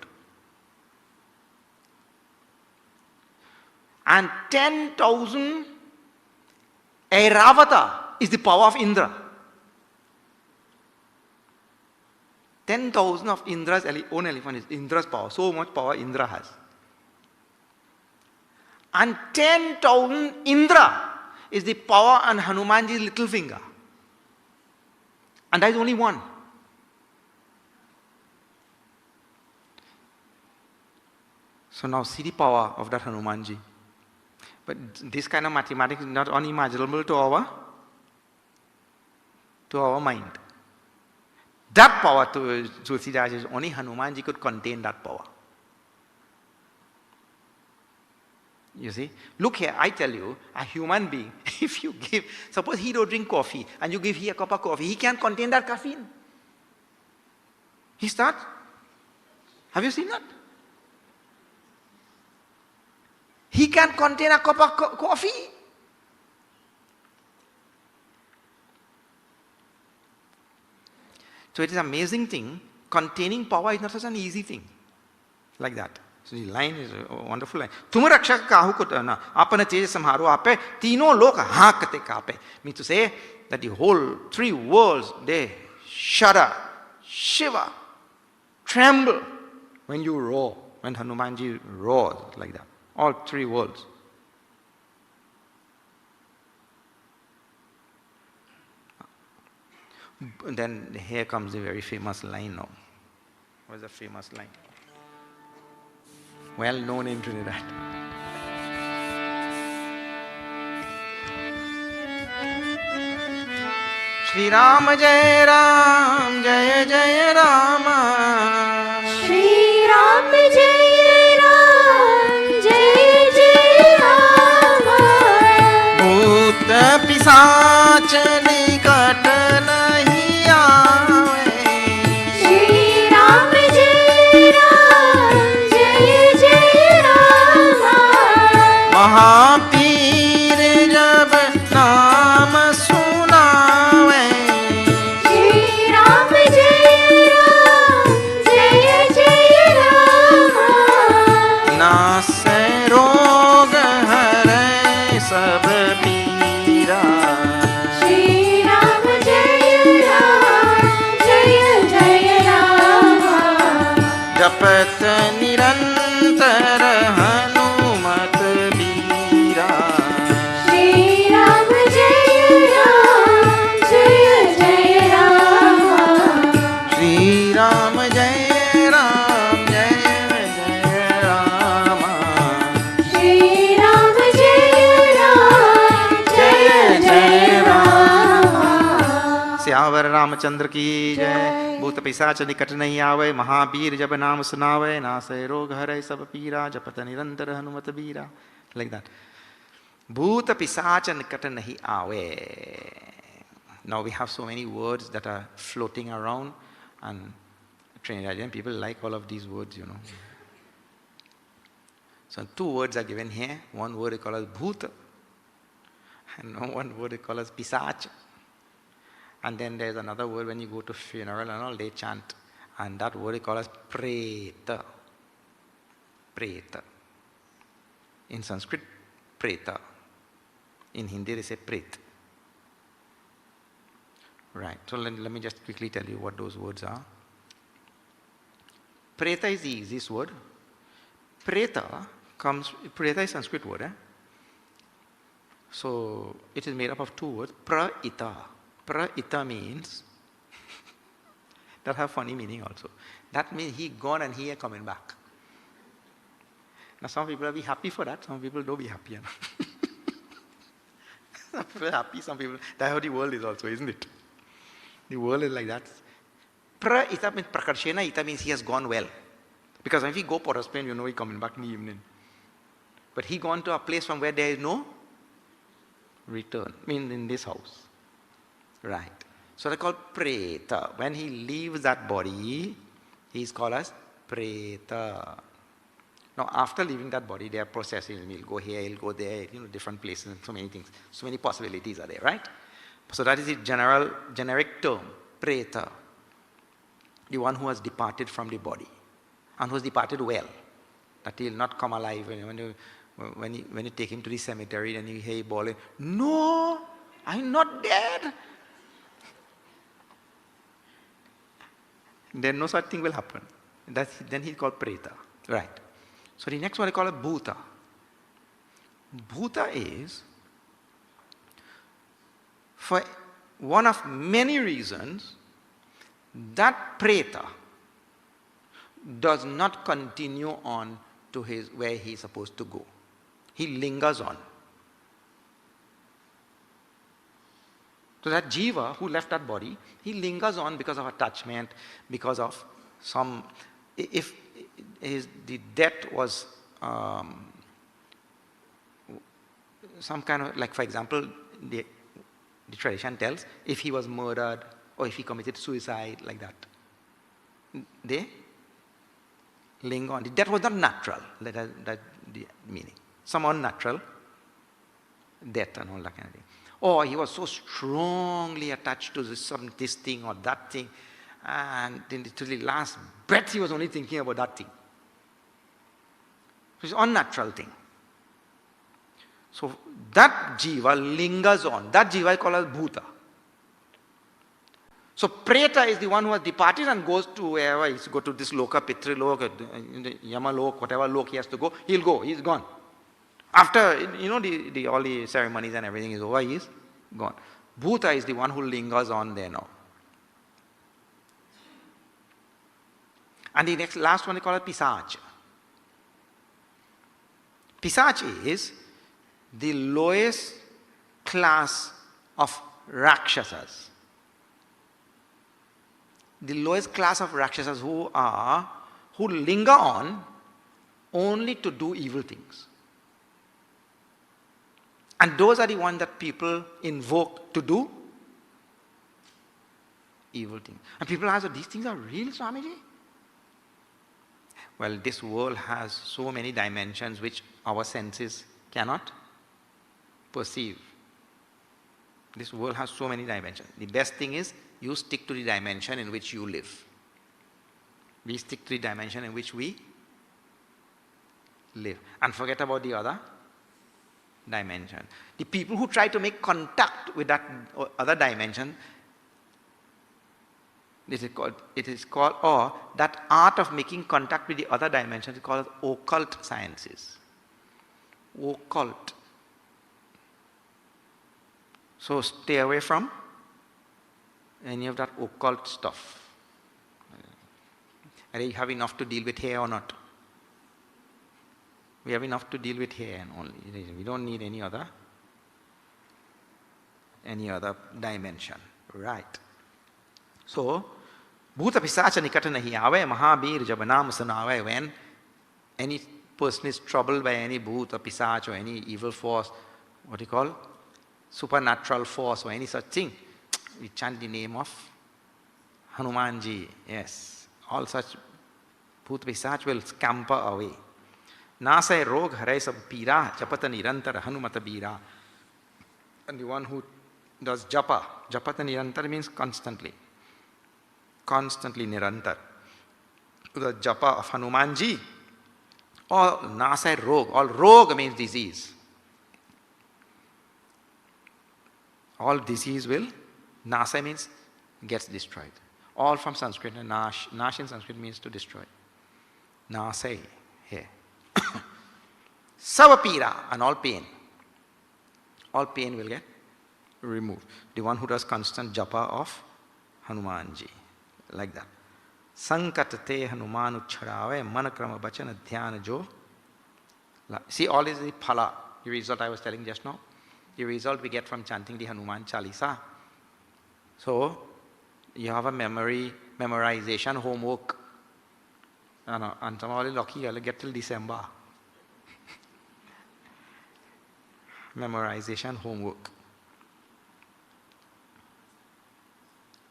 And 10,000 Airavata is the power of Indra. 10,000 of Indra's own elephant is Indra's power. So much power Indra has. And 10,000 Indra is the power on Hanumanji's little finger. And there is only 1. So now see the power of that Hanumanji. But this kind of mathematics is not unimaginable to our mind. That power to Tulsidas is only Hanumanji could contain that power. You see? Look here, I tell you, a human being, if you give, suppose he don't drink coffee and you give him a cup of coffee, he can't contain that caffeine. He starts. Have you seen that? He can't contain a cup of coffee. So it is an amazing thing. Containing power is not such an easy thing. Like that. So the line is a wonderful line. Tum rakshak kahu ko na apana teja samharo ape tino lok hakate kape. Means to say that the whole three worlds, they shudder, shiver, tremble when you roar, when Hanumanji roars like that. All three worlds. And then here comes the very famous line now. What is the famous line? Well known in Trinidad. Shri Ram Jai Ram Jai Jai Rama. Shri Ram Jai Ram Jai Jai Rama. Bhoot pisach nikat nahi aave. Shri Ram Jai Ram Jai Jai Rama. महापीर जब नाम सुनावे. Shri Ram Jai Ram Jai Jai Rama. नासे रोग हरे सब पीरा. Shri Ram Jai Ram Jai Jai Rama. जपत निरंतर हनुमत बीरा. Shri Ram Jai Ram Jai Jai Rama. Shri Ram जय राम जय जय Rama. Shri Ram Jai Ram Jai Jai Rama. श्यावर Ramchandra की जय. भूत पिशाच निकट नहीं आवे. महावीर जब नाम सुनावे. नासे रोग हरे सब पीरा. जपत निरंतर हनुमत बीरा. Like that. Bhoot pisacha nikata nahi aave. Now we have so many words that are floating around, and Trinidadian people like all of these words, you know. So two words are given here. One word is called as bhoot, and one word is called as pisach. And then there's another word when you go to funeral and all, they chant. And that word is called as preta. Preta. In Sanskrit, preta. In Hindi, they say pret. Right. So let me just quickly tell you what those words are. Preta is the easiest word. Preta is Sanskrit word. So it is made up of two words. Pra-ita. Pra-ita means, that have funny meaning also. That means he gone and he are coming back. Now some people will be happy for that, some people don't be happy. Some people are happy, some people, that's how the world is also, isn't it? The world is like that. Pra-ita means prakarshena, ita means he has gone well. Because if he go for a spin, you know he's coming back in the evening. But he gone to a place from where there is no return, means in this house. Right. So they're called preta. When he leaves that body, he is called as preta. Now after leaving that body, there are processes. He'll go here, he'll go there, different places and so many things. So many possibilities are there, right? So that is the generic term, preta. The one who has departed from the body and who has departed well. That he will not come alive. When you take him to the cemetery, then you hear him bawling, "No, I'm not dead." Then no such thing will happen. Then he's called preta. Right. So the next one is called bhuta. Bhuta is, for one of many reasons, that preta does not continue on to where he is supposed to go. He lingers on. So that jiva who left that body, he lingers on because of attachment, because of some, if the death was some kind of, like for example, the tradition tells, if he was murdered or if he committed suicide, like that, they linger on. The death was not natural, that's the meaning. Some unnatural death and all that kind of thing. Or he was so strongly attached to this thing or that thing, and to the last breath he was only thinking about that thing. It's an unnatural thing. So that jiva lingers on. That jiva is called as bhuta. So preta is the one who has departed and goes to wherever he has to go, to this loka, pitri loka, yama lok, whatever lok he has to go, he'll go, he's gone. After, all the ceremonies and everything is over, he is gone. Bhuta is the one who lingers on there now. And the last one is called pisach. Pisach is the lowest class of rakshasas. The lowest class of rakshasas who linger on only to do evil things. And those are the ones that people invoke to do evil things. And people ask, these things are real, Swamiji? Well, this world has so many dimensions which our senses cannot perceive. This world has so many dimensions. The best thing is you stick to the dimension in which you live. We stick to the dimension in which we live. And forget about the other dimension. The people who try to make contact with that other dimension, it is called, or that art of making contact with the other dimension is called occult sciences. Occult. So stay away from any of that occult stuff. Are you have enough to deal with here or not? We have enough to deal with here and only. We don't need any other dimension. Right. So, bhuta pisacha nikata nahi aave, mahabir jab naam sunave. When any person is troubled by any bhuta, pisach, or any evil force, what you call supernatural force or any such thing, we chant the name of Hanumanji. Yes. All such bhuta pisach will scamper away. Nasai rog harai sab pira, japata nirantar hanumata bira. And the one who does japata nirantar means constantly. Constantly nirantar. The japa of Hanumanji. All nasai rog, all rog means disease. All disease will, nasai means gets destroyed. All from Sanskrit, and nash in Sanskrit means to destroy. Nasai, here. Savapira, and all pain will get removed. The one who does constant japa of Hanumanji, like that. Sankatate Hanuman uchharave manakrama bachana dhyana jo. See, all is the phala, the result I was telling just now. The result we get from chanting the Hanuman Chalisa. So, you have a memorization homework. And some are lucky, you'll get till December. Memorization homework.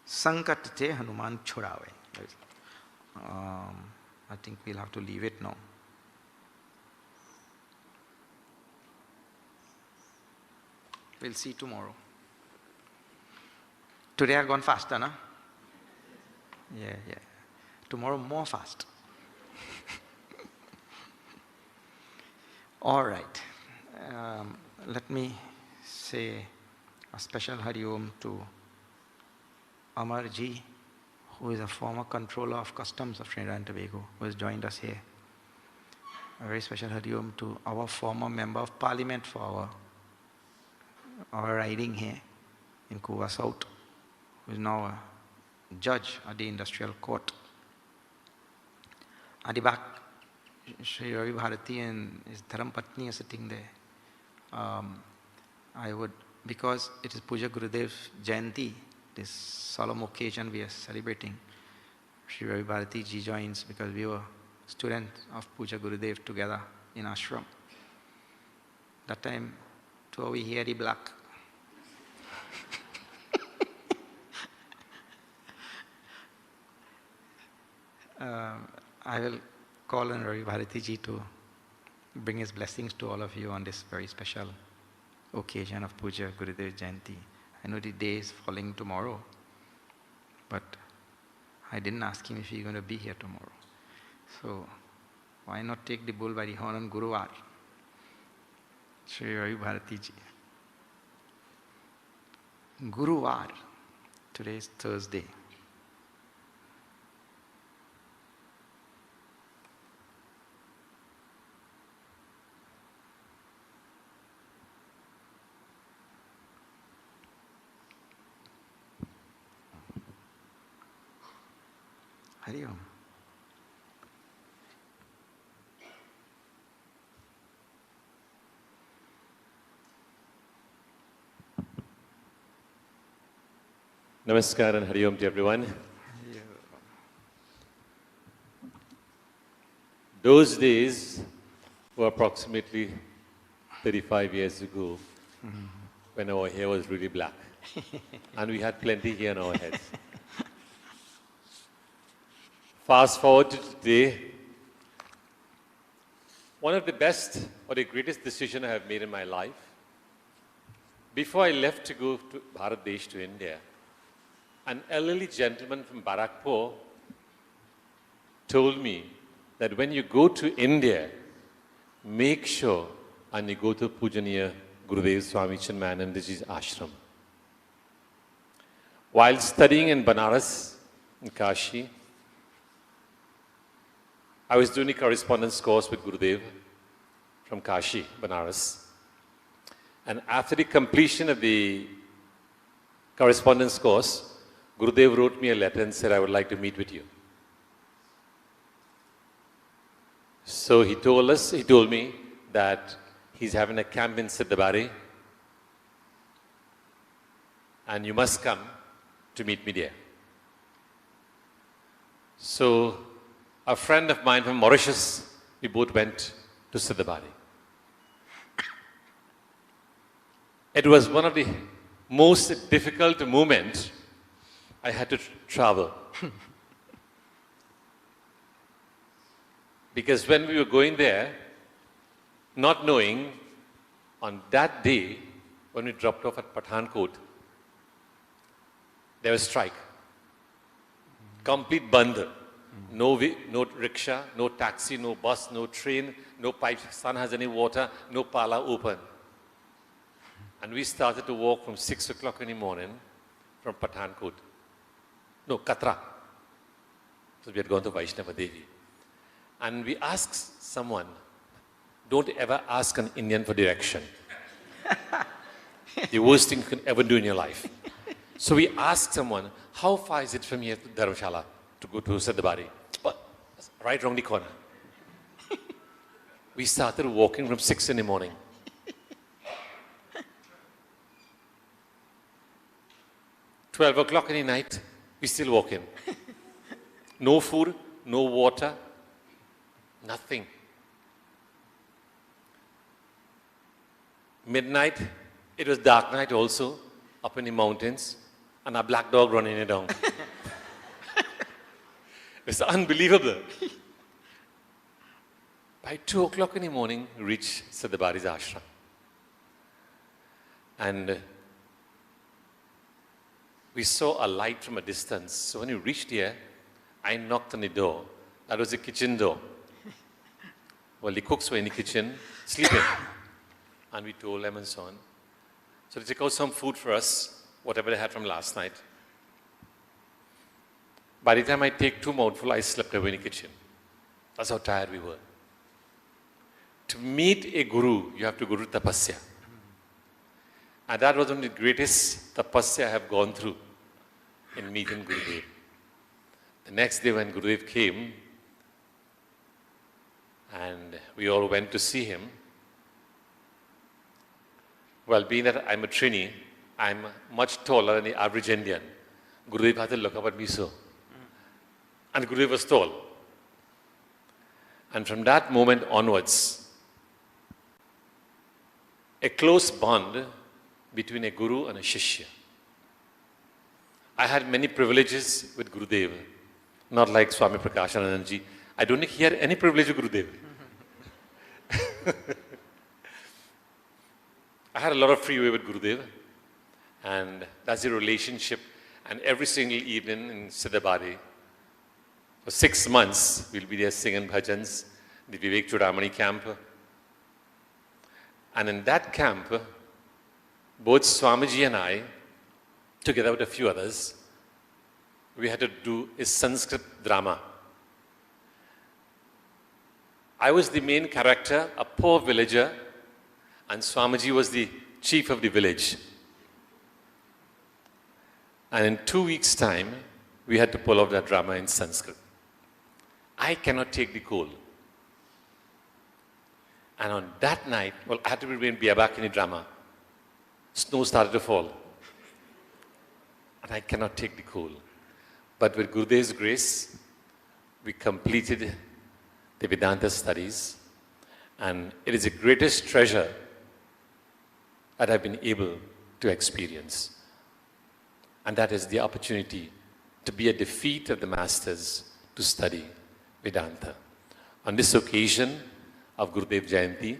Sankatate Hanuman Churave. I think we'll have to leave it now. We'll see tomorrow. Today I've gone faster, no? Yeah. Tomorrow more fast. All right. Let me say a special Hari Om to Amarji, who is a former controller of customs of Trinidad and Tobago, who has joined us here. A very special Hari Om to our former member of parliament for our riding here in Kuva South, who is now a judge at the industrial court. At the back, Sri Ravi Bharati and his Dharam Patni are sitting there. I would, because it is Puja Gurudev's Jayanti, this solemn occasion we are celebrating, Sri Ravi Bharati ji joins because we were students of Puja Gurudev together in ashram. That time, two we hairy black. I will call on Ravi Bharati ji to bring his blessings to all of you on this very special occasion of Puja Gurudev Jayanti. I know the day is falling tomorrow, but I didn't ask him if he's going to be here tomorrow. So why not take the bull by the horn on Guruvar? Shri Ravi Bharati ji. Guruvar. Today is Thursday. Hari Om. Namaskar and Hari Om to everyone. Those days were approximately 35 years ago when our hair was really black and we had plenty hair on our heads. Fast forward to today, one of the best or the greatest decisions I have made in my life. Before I left to go to Bharat Desh to India, an elderly gentleman from Barakpur told me that when you go to India, make sure and you go to Pujaniya Gurudev Swami Chinmayanandaji's ashram. While studying in Banaras, in Kashi, I was doing a correspondence course with Gurudev from Kashi, Banaras. And after the completion of the correspondence course, Gurudev wrote me a letter and said, I would like to meet with you. So he told me that he's having a camp in Siddhabari and you must come to meet me there. So a friend of mine from Mauritius, we both went to Siddhabari. It was one of the most difficult moments I had to travel. Because when we were going there, not knowing, on that day, when we dropped off at Pathankot, there was strike. Complete bandh. No rickshaw, no taxi, no bus, no train, no pipes, son has any water, no pala open. And we started to walk from 6 o'clock in the morning from Pathankot. No, Katra. So we had gone to Vaishnava Devi. And we asked someone, don't ever ask an Indian for direction. The worst thing you can ever do in your life. So we asked someone, how far is it from here to Dharamshala to go to Siddhabari? Right around the corner. We started walking from 6 in the morning. "12 o'clock in the night, we still walking. No food, no water, nothing. Midnight, it was dark night also, up in the mountains, and a black dog running it down. It's unbelievable. By 2 o'clock in the morning, we reached Siddhabari's ashram. And we saw a light from a distance. So when we reached here, I knocked on the door. That was the kitchen door. Well, the cooks were in the kitchen, sleeping. And we told them and so on. So they took out some food for us, whatever they had from last night. By the time I take 2 mouthfuls, I slept away in the kitchen. That's how tired we were. To meet a guru, you have to go to tapasya. And that was one of the greatest tapasya I have gone through in meeting Gurudev. The next day when Gurudev came, and we all went to see him. Well, being that I'm a Trini, I'm much taller than the average Indian. Gurudev had to look up at me so. And Gurudev was tall. And from that moment onwards, a close bond between a guru and a shishya. I had many privileges with Gurudev, not like Swami Prakashanandaji. I don't think he had any privilege with Gurudev. I had a lot of freeway with Gurudev, and that's the relationship. And every single evening in Siddhabadi, for 6 months, we'll be there singing bhajans, the Vivek Chudamani camp. And in that camp, both Swamiji and I, together with a few others, we had to do a Sanskrit drama. I was the main character, a poor villager, and Swamiji was the chief of the village. And in 2 weeks' time, we had to pull off that drama in Sanskrit. I cannot take the cold. And on that night, well, I had to be in Biabak in the drama. Snow started to fall. And I cannot take the cold. But with Gurudev's grace, we completed the Vedanta studies. And it is the greatest treasure that I've been able to experience. And that is the opportunity to be at the feet of the masters to study Vedanta. On this occasion of Gurudev Jayanti,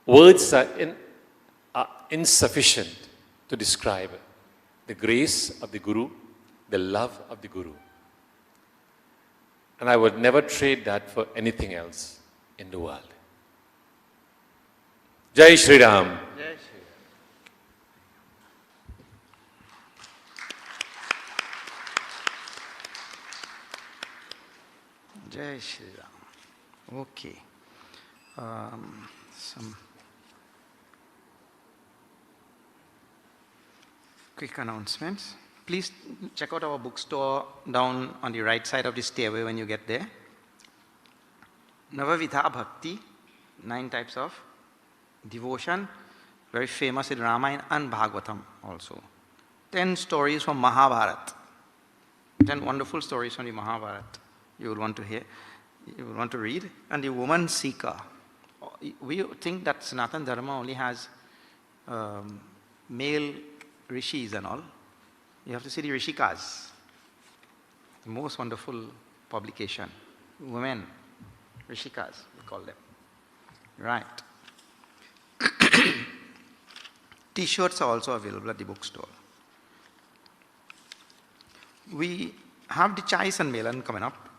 words are insufficient to describe the grace of the Guru, the love of the Guru. And I would never trade that for anything else in the world. Jai Shri Ram. Jai Shri Ram. Jai Shri Ram. Okay. Some quick announcements. Please check out our bookstore down on the right side of the stairway when you get there. Navavidha Bhakti, 9 types of devotion, very famous in Ramayana and Bhagavatam also. 10 stories from Mahabharata. 10 wonderful stories from the Mahabharata you will want to hear, you will want to read. And the woman seeker. We think that Sanatana Dharma only has male rishis and all. You have to see the Rishikas. The most wonderful publication. Women, Rishikas, we call them. Right. T-shirts are also available at the bookstore. We have the Chai Sanmelan coming up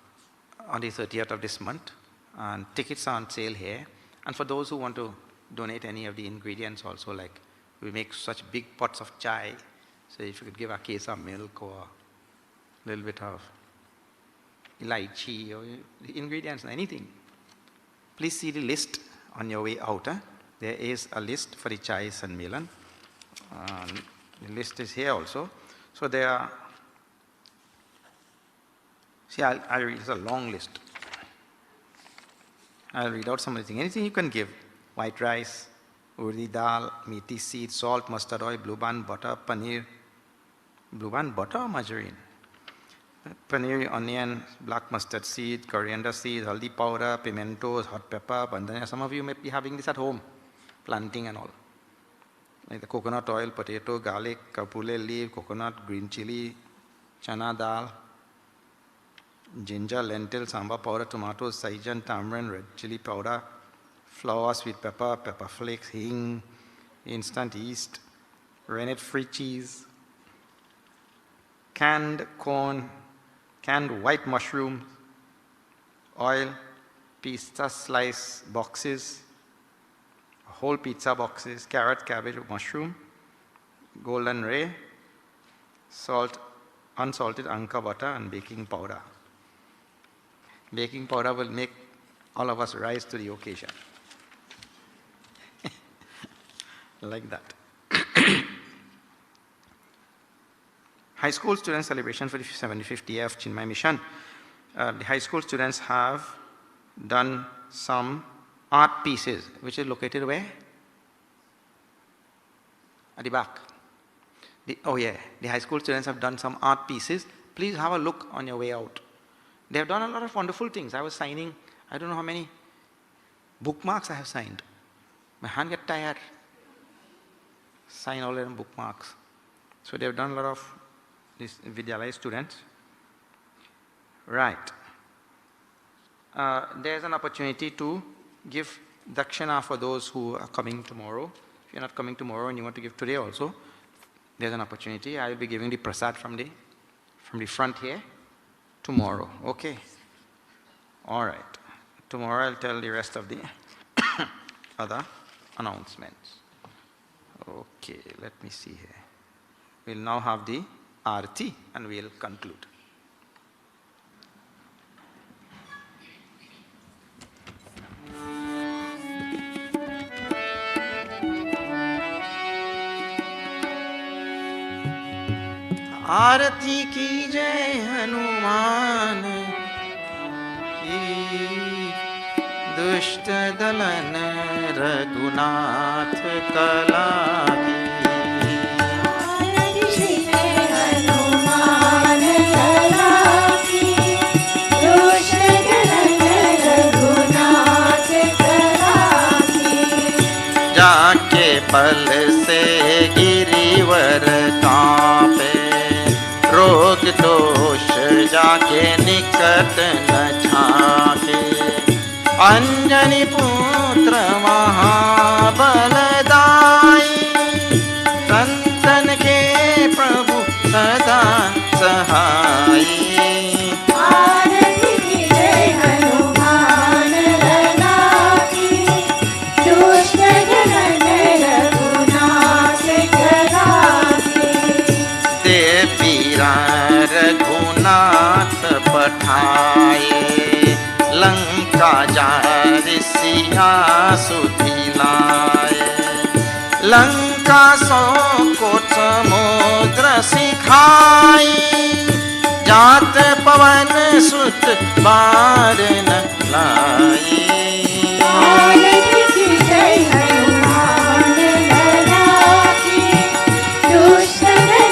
on the 30th of this month, and tickets are on sale here. And for those who want to donate any of the ingredients also, like we make such big pots of chai, so if you could give a case of milk or a little bit of elaichi or the ingredients, anything, please see the list on your way out. There is a list for the Chai Sanmelan. The list is here also. So there are, see, I'll read, it's a long list. I'll read out some of the things. Anything you can give. White rice, urdi dal, methi seed, salt, mustard oil, blue band butter, paneer. Blue band butter or margarine? Paneer, onion, black mustard seed, coriander seed, haldi powder, pimentos, hot pepper, bandhania. Some of you may be having this at home, planting and all. Like the coconut oil, potato, garlic, kapule leaf, coconut, green chili, chana dal, ginger, lentil, sambar powder, tomatoes, saijan, tamarind, red chili powder, flour, sweet pepper, pepper flakes, hing, instant yeast, rennet-free cheese, canned corn, canned white mushrooms, oil, pizza slice boxes, whole pizza boxes, carrot, cabbage, mushroom, golden ray, salt, unsalted anka butter, and baking powder. Baking powder will make all of us rise to the occasion. Like that. High school student celebration for the 75th year of Chinmaya mission. The high school students have done some art pieces, which is located where? At the back. The high school students have done some art pieces. Please have a look on your way out. They have done a lot of wonderful things. I was signing, I don't know how many bookmarks I have signed. My hand get tired. Sign all of them bookmarks. So they have done a lot of these Vidyalaya students. Right. There's an opportunity to give dakshina for those who are coming tomorrow. If you're not coming tomorrow and you want to give today also, there's an opportunity. I will be giving the prasad from the front here tomorrow. Okay. All right. Tomorrow I'll tell the rest of the other announcements. Okay, let me see here. We'll now have the Aarti and we'll conclude. आरती की जय हनुमान की, दुष्ट दलन रघुनाथ कला की। आरती जय हनुमान कला की, दुष्ट दलन रघुनाथ कला की। जाके पल से गिरिवर कांपे, रोग दोष जाके निकट न झाके। अंजनी पुत्र महाबलदाई, संतन के प्रभु सदा सहाई। आरती जय हनुमान लला की, दुष्ट दलन रघुनाथ कला की। देवीरा रघुनाथ पठाए, लंका जारि सिया सुधिलाए। लंका सौ कोट समुद्र सिखाई, जात पवन सुत बार न लाई। आरती जय हनुमान लला की, दुष्ट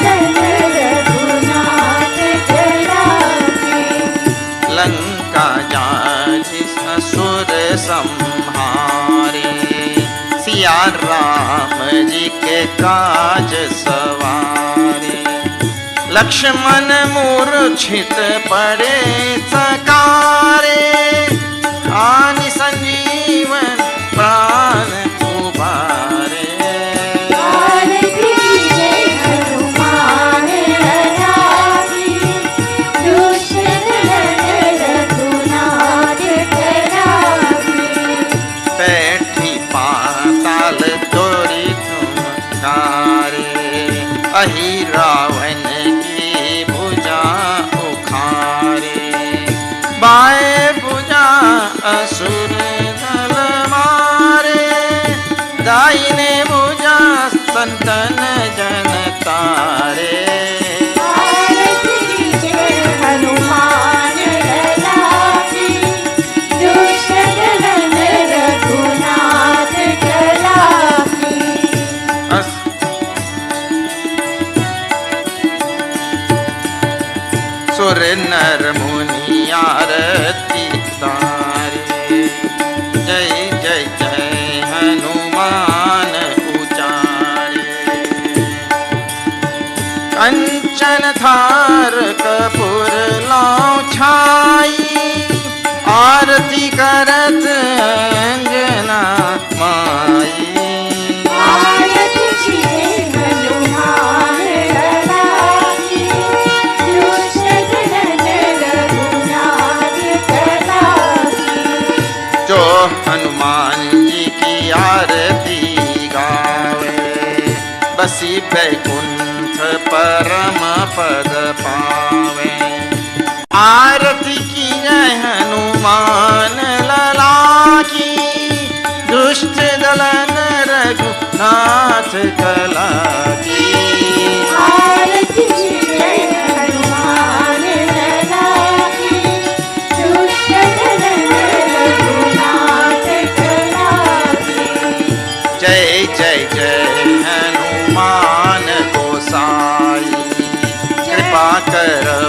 दलन रघुनाथ कला की। लंका जाति असुर संहारे, सिया राम जी के काज सवारे। लक्ष्मण मूर्छित पड़े सकारे, आनि संजीवन प्राण उबारे। आरती जय हनुमान लला की, दुष्ट दलन रघुनाथ कला की। बैठी पाताल तोरी तुम कारे, अहि रावण की भुजा उखारे। बाएं भुजा असुर दल मारे, दाहिने भुजा संतन जन तारे। आरती जय हनुमान लला की, दुष्ट दलन रघुनाथ कला की। सुर नर मुनि आरती तारे, जय जय जय हनुमान उचारे। कंचन थार कपूर लाऊं छाई, आरती करत अंगना माई। आरती जय हनुमान लला की, दुष्ट दलन रघुनाथ कला की। जो हनुमान जी की आरती गावे, बसी बैकुंठ परम पद पावे। आरती की जय हनुमान लला की, दुष्ट दलन रघुनाथ कला की। आरती जय हनुमान लला की, दुष्ट दलन करो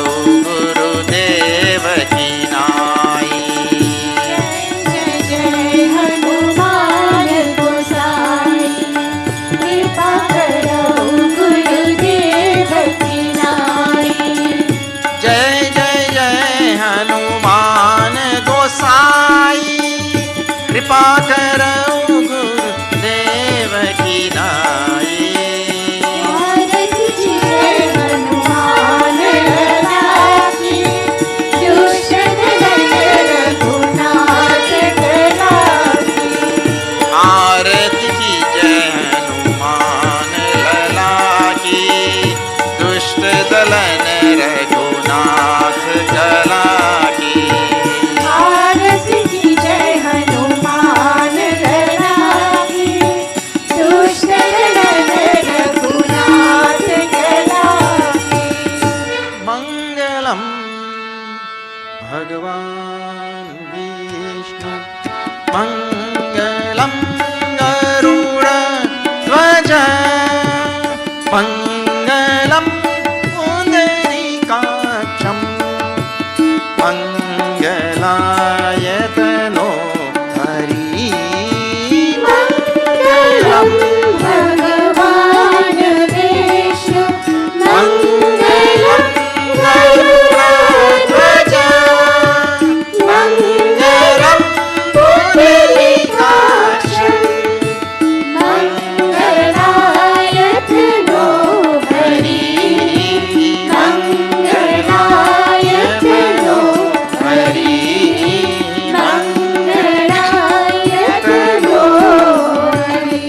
गुरुदेव की नाई। जय जय हनुमान गोसाई, कृपा करो गुरुदेव की नाई। जय जय जय हनुमान गोसाई, कृपा करो गुरुदेव की नाई। आरती जय हनुमान लला की, दुष्ट दलन रघुनाथ कला की। आरती की जय हनुमान लला की, दुष्ट दलन रघुनाथ कला की। आरती की जय हनुमान लला की, दुष्ट दलन रघुनाथ कला की। मंगलम भगवान विष्णु, मंगलम गरुड़ ध्वज, मंगलम पुंडरीकाक्षं, मंगलायतनो हरि। मंगलम भगवान विष्णु, मंगलम गरुड़ध्वज, मंगलम पुंडरीकाक्षं, मंगलायतनो हरि। मंगलायतनो हरि। मंगलायतनो हरि।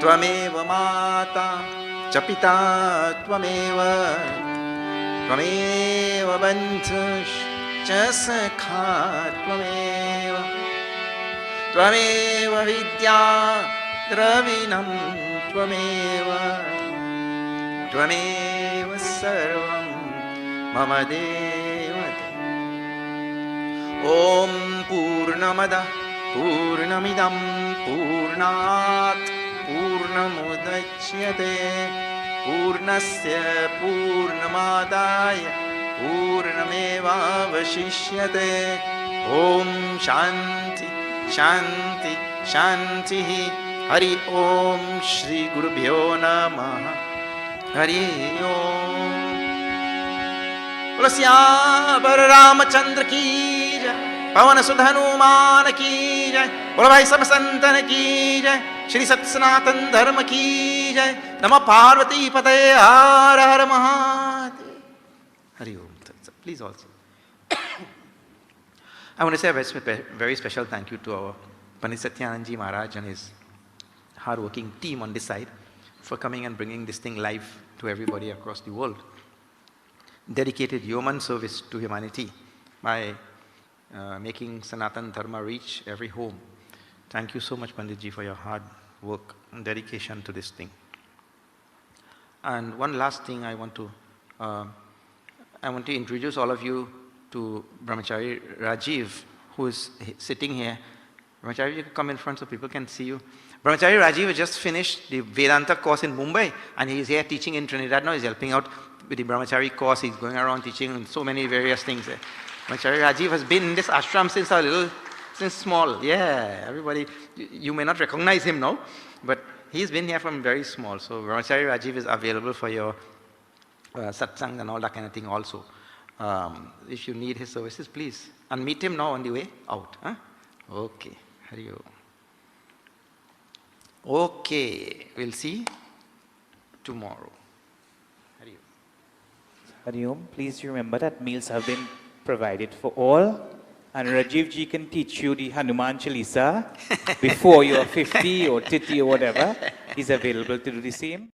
त्वमेव माता च पिता त्वमेव, त्वमेव बन्धुश्च सखा त्वमेव, त्वमेव विद्या द्रविणं त्वमेव, त्वमेव सर्वं मम देवते। ॐ पूर्णमदः पूर्णमिदं पूर्णात् पूर्णमुदच्यते, पूर्णस्य पूर्णमादाय पूर्णमेवावशिष्यते। ॐ शान्ति शान्ति शान्तिः। हरि ओम श्री गुरुभ्यो नमः। हरि ओम। बोलो सियावर रामचंद्र की जय, पवन सुत हनुमान की जय, बोलो भाई सब संतन की जय, श्री सत सनातन धर्म की जय। नमः पार्वती पतये, हर हर महादेव। हरि ओम। Please also. I want to say a very special thank you to our Pandit Satyananji Maharaj and his hard-working team on this side for coming and bringing this thing live to everybody across the world. Dedicated yeoman service to humanity by making Sanatan Dharma reach every home. Thank you so much, Panditji, for your hard work and dedication to this thing. And one last thing I want to introduce all of you to Brahmachari Rajiv, who is sitting here. Brahmachari, you can come in front so people can see you. Brahmachari Rajiv has just finished the Vedanta course in Mumbai, and he's here teaching in Trinidad now. He's helping out with the Brahmachari course. He's going around teaching so many various things there. Brahmachari Rajiv has been in this ashram since small. Yeah, everybody, you may not recognize him now, but he's been here from very small. So Brahmachari Rajiv is available for your satsang and all that kind of thing also. If you need his services, please. And meet him now on the way out. Huh? Okay. Hari Om. Okay. We'll see tomorrow. Hari Om. Hari Om, please remember that meals have been provided for all. And Rajiv ji can teach you the Hanuman Chalisa before you're 50 or 30 or whatever. He's available to do the same.